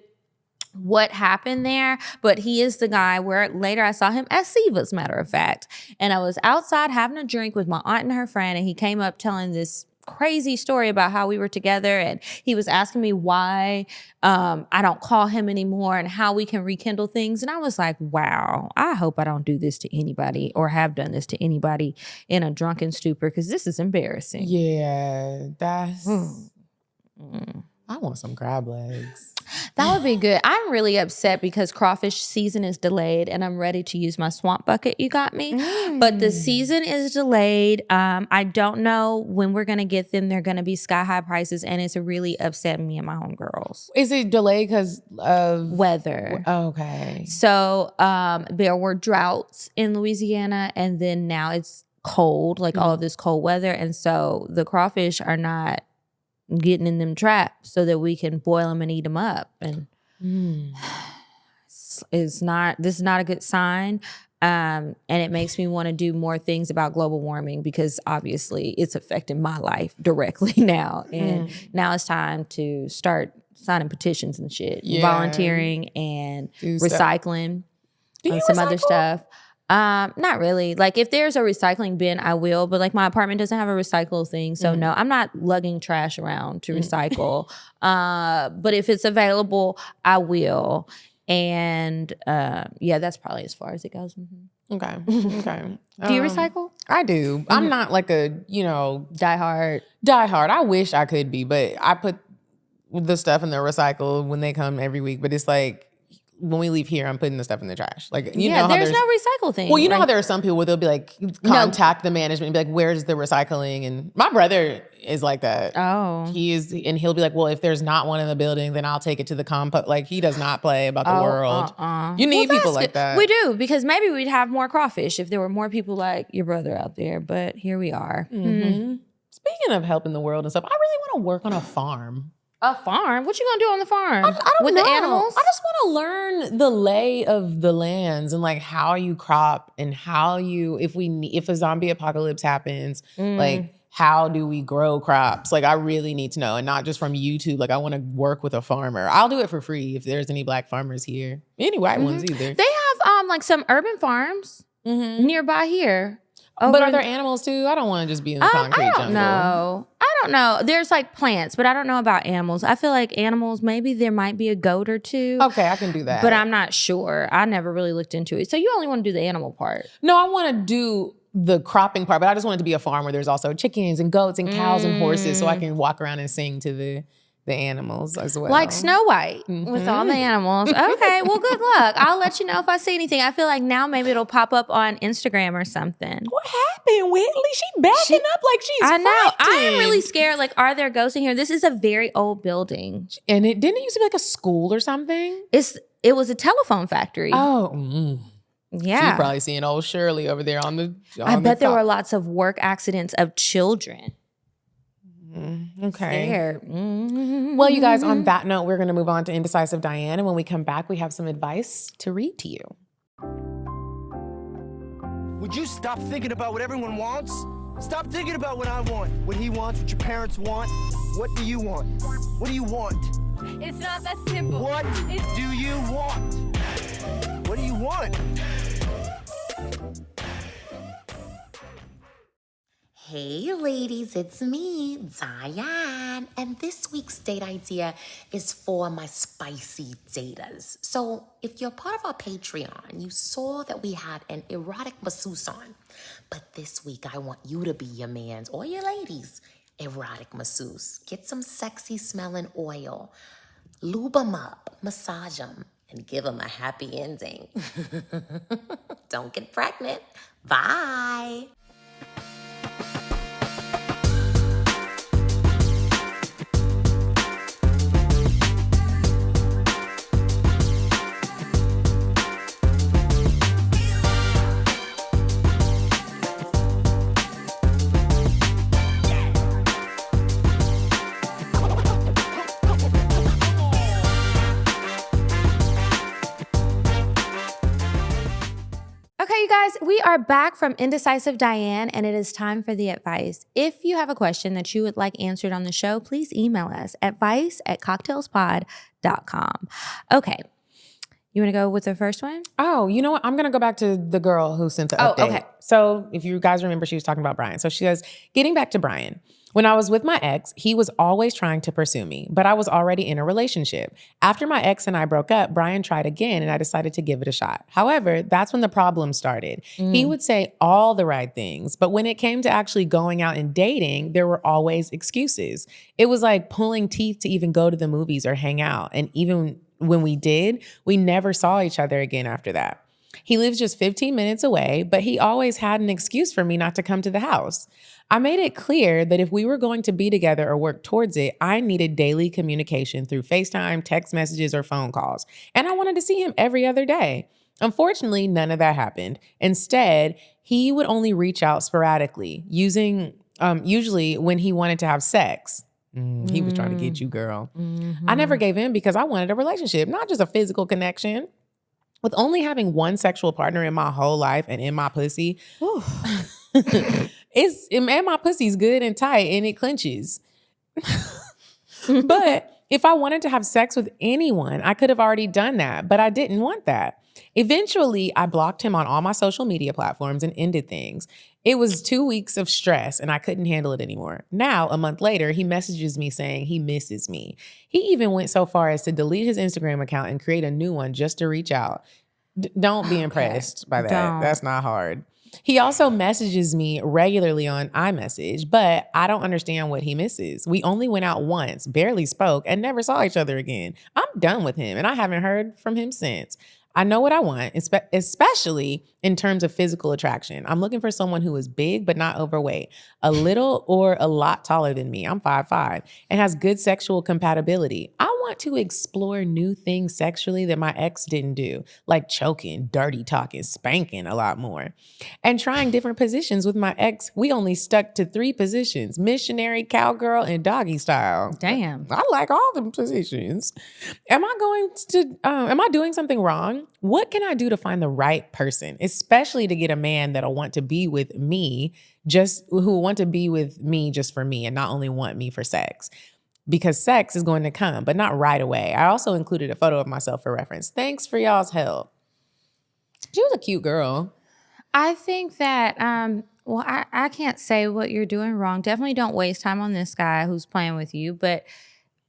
what happened there, but he is the guy where later I saw him at Siva's, matter of fact. And I was outside having a drink with my aunt and her friend, and he came up telling this crazy story about how we were together, and he was asking me why I don't call him anymore and how we can rekindle things. And I was like, wow, I hope I don't do this to anybody or have done this to anybody in a drunken stupor, because this is embarrassing. Yeah, that's... I want some crab legs. That would be good. I'm really upset because crawfish season is delayed and I'm ready to use my swamp bucket you got me. But the season is delayed. I don't know when we're going to get them. They're going to be sky high prices and it's really upsetting me and my homegirls. Is it delayed because of weather? Okay. So there were droughts in Louisiana and then now it's cold, like all of this cold weather. And so the crawfish are not getting in them traps so that we can boil them and eat them up. And this is not a good sign. And it makes me want to do more things about global warming because obviously it's affecting my life directly now. And now it's time to start signing petitions and shit, volunteering and recycling and some other stuff. Not really. Like if there's a recycling bin, I will, but like my apartment doesn't have a recycle thing. So no, I'm not lugging trash around to recycle. But if it's available, I will. And that's probably as far as it goes. Okay. Do you recycle? I do. I'm not like a, Die hard. I wish I could be, but I put the stuff in the recycle when they come every week. But it's like, when we leave here, I'm putting the stuff in the trash. Like, you know how there's no recycle thing. Well, you know how there are some people where they'll be like, contact the management and be like, where's the recycling? And my brother is like that. Oh. And he'll be like, well, if there's not one in the building, then I'll take it to the compost. Like, he does not play about the world. You need people like that. We do, because maybe we'd have more crawfish if there were more people like your brother out there. But here we are. Speaking of helping the world and stuff, I really want to work on a farm. A farm? What you gonna do on the farm? I don't With know. the animals? I just want to learn the lay of the lands and like how you crop and how you, if a zombie apocalypse happens, like how do we grow crops? Like I really need to know, and not just from YouTube. Like I want to work with a farmer. I'll do it for free if there's any Black farmers here. Any white ones either. They have like some urban farms nearby here. But are there animals too? I don't want to just be in the concrete jungle. I don't know. There's like plants, but I don't know about animals. I feel like animals, maybe there might be a goat or two. Okay, I can do that. But I'm not sure. I never really looked into it. So you only want to do the animal part? No, I want to do the cropping part, but I just want it to be a farm where there's also chickens and goats and cows and horses, so I can walk around and sing to the animals as well. Like Snow White with all the animals. Okay, well, good luck. I'll let you know if I see anything. I feel like now maybe it'll pop up on Instagram or something. What happened, Whitley? She backing up like she's I know. frightened. I am really scared. Like, are there ghosts in here? This is a very old building. And didn't it used to be like a school or something? It was a telephone factory. Oh, yeah. You're probably seeing old Shirley over there on the I bet there were lots of work accidents of children. Okay. There. Well, you guys, on that note, we're going to move on to Indecisive Diane. And when we come back, we have some advice to read to you. Would you stop thinking about what everyone wants? Stop thinking about what I want, what he wants, what your parents want. What do you want? What do you want? It's not that simple. What do you want? What do you want? Hey ladies, it's me, Diane, and this week's date idea is for my spicy daters. So if you're part of our Patreon, you saw that we had an erotic masseuse on, but this week I want you to be your man's or your ladies' erotic masseuse. Get some sexy smelling oil, lube them up, massage them, and give them a happy ending. Don't get pregnant. Bye. Okay, you guys, we are back from Indecisive Diane, and it is time for the advice. If you have a question that you would like answered on the show, please email us, advice@cocktailspod.com. Okay, you want to go with the first one? Oh, you know what? I'm going to go back to the girl who sent the update. Okay. So if you guys remember, she was talking about Brian. So she says, getting back to Brian. When I was with my ex, he was always trying to pursue me, but I was already in a relationship. After my ex and I broke up, Brian tried again and I decided to give it a shot. However, that's when the problem started. He would say all the right things, but when it came to actually going out and dating, there were always excuses. It was like pulling teeth to even go to the movies or hang out. And even when we did, we never saw each other again after that. He lives just 15 minutes away, but he always had an excuse for me not to come to the house. I made it clear that if we were going to be together or work towards it, I needed daily communication through FaceTime, text messages, or phone calls. And I wanted to see him every other day. Unfortunately, none of that happened. Instead, he would only reach out sporadically, using usually when he wanted to have sex. He was trying to get you, girl. I never gave in because I wanted a relationship, not just a physical connection. With only having one sexual partner in my whole life and in my pussy, my pussy's good and tight and it clenches. But if I wanted to have sex with anyone, I could have already done that, but I didn't want that. Eventually, I blocked him on all my social media platforms and ended things. It was 2 weeks of stress and I couldn't handle it anymore. Now, a month later, he messages me saying he misses me. He even went so far as to delete his Instagram account and create a new one just to reach out. Don't be impressed by that. Don't. That's not hard. He also messages me regularly on iMessage, but I don't understand what he misses. We only went out once, barely spoke, and never saw each other again. I'm done with him, and I haven't heard from him since. I know what I want, especially in terms of physical attraction. I'm looking for someone who is big but not overweight, a little or a lot taller than me. I'm 5'5", and has good sexual compatibility. I want to explore new things sexually that my ex didn't do, like choking, dirty talking, spanking a lot more. And trying different positions with my ex, we only stuck to 3 positions: missionary, cowgirl, and doggy style. Damn. I like all the positions. Am I doing something wrong? What can I do to find the right person, especially to get a man that'll want to be with me, who will want to be with me just for me and not only want me for sex? Because sex is going to come, but not right away. I also included a photo of myself for reference. Thanks for y'all's help. She was a cute girl. I think that, I can't say what you're doing wrong. Definitely don't waste time on this guy who's playing with you. But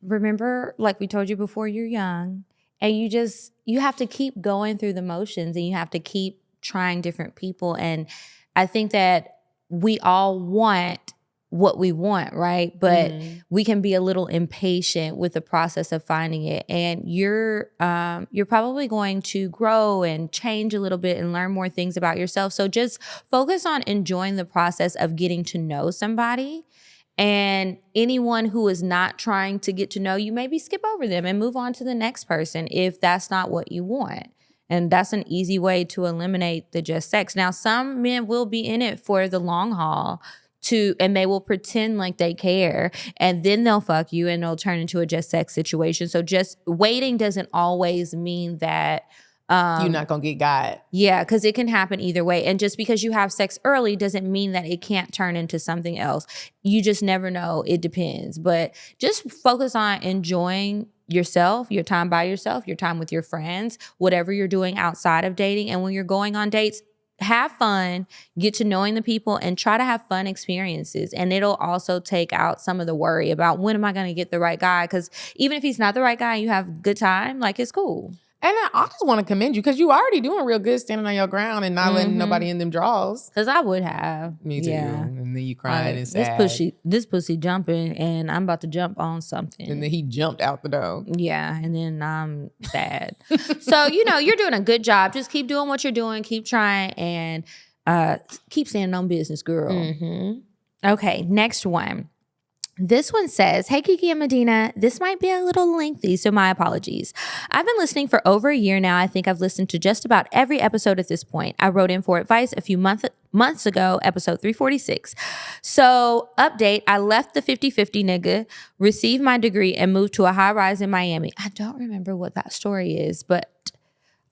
remember, like we told you before, you're young. And you have to keep going through the motions and you have to keep trying different people. And I think that we all want what we want, right? But we can be a little impatient with the process of finding it. And you're probably going to grow and change a little bit and learn more things about yourself. So just focus on enjoying the process of getting to know somebody. And anyone who is not trying to get to know you, maybe skip over them and move on to the next person if that's not what you want. And that's an easy way to eliminate the just sex. Now, some men will be in it for the long haul and they will pretend like they care, and then they'll fuck you and it'll turn into a just sex situation. So just waiting doesn't always mean that you're not going to get got. Yeah, because it can happen either way. And just because you have sex early doesn't mean that it can't turn into something else. You just never know. It depends. But just focus on enjoying yourself, your time by yourself, your time with your friends, whatever you're doing outside of dating. And when you're going on dates, have fun, get to knowing the people, and try to have fun experiences. And it'll also take out some of the worry about when am I going to get the right guy? Because even if he's not the right guy and you have a good time, like, it's cool. And I just want to commend you because you already doing real good standing on your ground and not letting nobody in them draws. Because I would have. Me too. Yeah. And then you crying and sad. This pussy jumping and I'm about to jump on something. And then he jumped out the door. Yeah. And then I'm sad. So, you're doing a good job. Just keep doing what you're doing. Keep trying and keep standing on business, girl. Mm-hmm. Okay. Next one. This one says, "Hey, Kiki and Medina, this might be a little lengthy, so my apologies. I've been listening for over a year now. I think I've listened to just about every episode at this point. I wrote in for advice a few months ago, episode 346. So, update, I left the 50-50 nigga, received my degree, and moved to a high-rise in Miami." I don't remember what that story is, but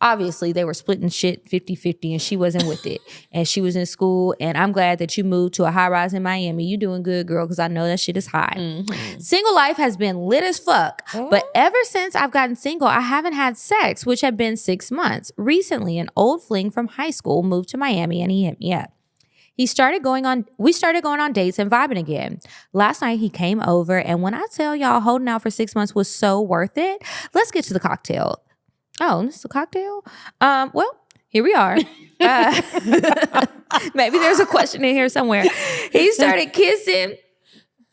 obviously they were splitting shit 50-50 and she wasn't with it. And she was in school, and I'm glad that you moved to a high-rise in Miami. You doing good, girl, because I know that shit is high. Mm-hmm. Single life has been lit as fuck. But ever since I've gotten single, I haven't had sex, which had been 6 months. Recently, an old fling from high school moved to Miami and he hit me up. We started going on dates and vibing again. Last night he came over, and when I tell y'all holding out for 6 months was so worth it, let's get to the cocktail. Oh, this is a cocktail? Well, here we are. Maybe there's a question in here somewhere. He started kissing.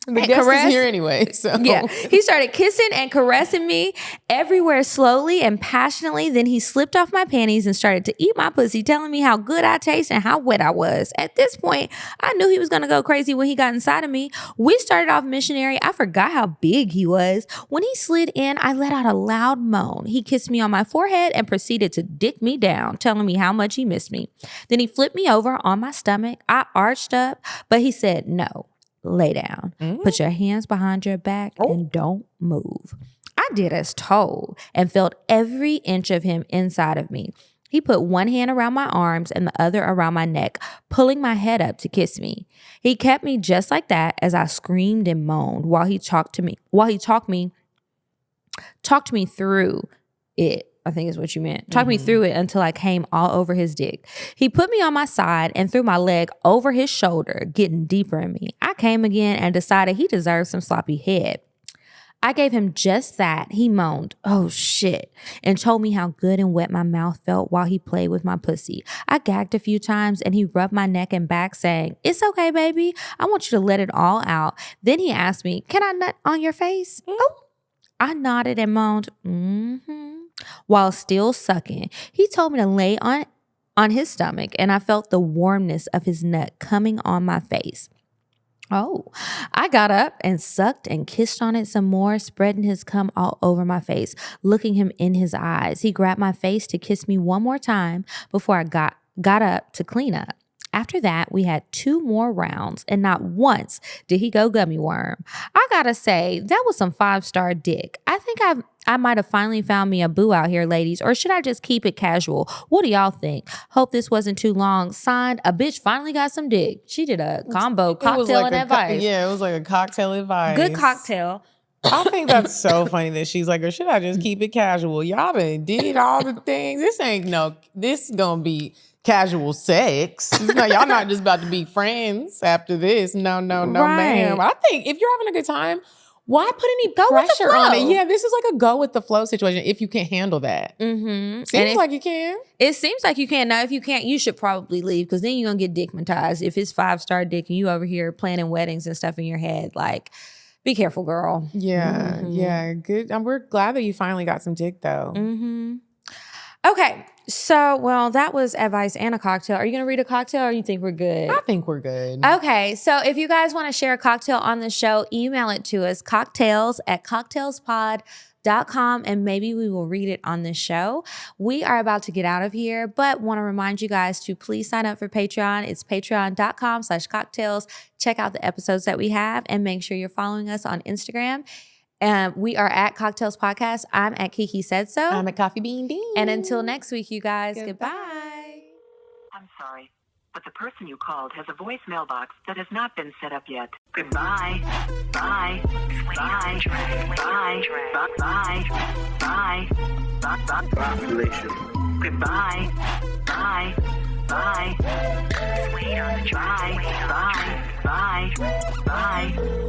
The guest is here anyway, so. Yeah. He started kissing and caressing me everywhere slowly and passionately. Then he slipped off my panties and started to eat my pussy, telling me how good I taste and how wet I was. At this point, I knew he was going to go crazy when he got inside of me. We started off missionary. I forgot how big he was. When he slid in, I let out a loud moan. He kissed me on my forehead and proceeded to dick me down, telling me how much he missed me. Then he flipped me over on my stomach. I arched up, but he said, no. Lay down. Put your hands behind your back and don't move. I did as told and felt every inch of him inside of me. He put one hand around my arms and the other around my neck, pulling my head up to kiss me. He kept me just like that as I screamed and moaned while he talked me through it. I think is what you meant. Talked me through it until I came all over his dick. He put me on my side and threw my leg over his shoulder, getting deeper in me. I came again and decided he deserved some sloppy head. I gave him just that. He moaned, oh shit, and told me how good and wet my mouth felt while he played with my pussy. I gagged a few times and he rubbed my neck and back saying, it's okay, baby. I want you to let it all out. Then he asked me, can I nut on your face? Oh, I nodded and moaned, while still sucking. He told me to lay on his stomach and I felt the warmness of his nut coming on my face. Oh, I got up and sucked and kissed on it some more, spreading his cum all over my face, looking him in his eyes. He grabbed my face to kiss me one more time before I got up to clean up. After that, we had 2 more rounds, and not once did he go gummy worm. I gotta say, that was some 5-star dick. I think I might have finally found me a boo out here, ladies, or should I just keep it casual? What do y'all think? Hope this wasn't too long. Signed, a bitch finally got some dick. She did a combo cocktail and advice. Yeah, it was like a cocktail advice. Good cocktail. I think that's so funny that she's like, or should I just keep it casual? Y'all done did all the things. This is gonna be casual sex. Y'all not just about to be friends after this. No, ma'am. I think if you're having a good time, why put any pressure on it? Yeah, this is like a go with the flow situation if you can handle that. Seems like you can. It seems like you can. Now, if you can't, you should probably leave because then you're going to get dickmatized. If it's 5-star dick and you over here planning weddings and stuff in your head, like, be careful, girl. Yeah, yeah, good. We're glad that you finally got some dick, though. Okay, so, well, that was advice and a cocktail. Are you going to read a cocktail or you think we're good? I think we're good. Okay, so if you guys want to share a cocktail on the show, email it to us, cocktails@cocktailspod.com, and maybe we will read it on the show. We are about to get out of here, but want to remind you guys to please sign up for Patreon. It's patreon.com/cocktails. Check out the episodes that we have and make sure you're following us on Instagram. We are at Cocktails Podcast. I'm at Kiki Said So. I'm at Coffee Bean Dean. And until next week, you guys, goodbye. I'm sorry, but the person you called has a voice mailbox that has not been set up yet. Goodbye. Bye. Bye. Bye. Bye. Bye. Bye. Population. Goodbye. Bye. Bye. Bye. Bye. Bye. Bye.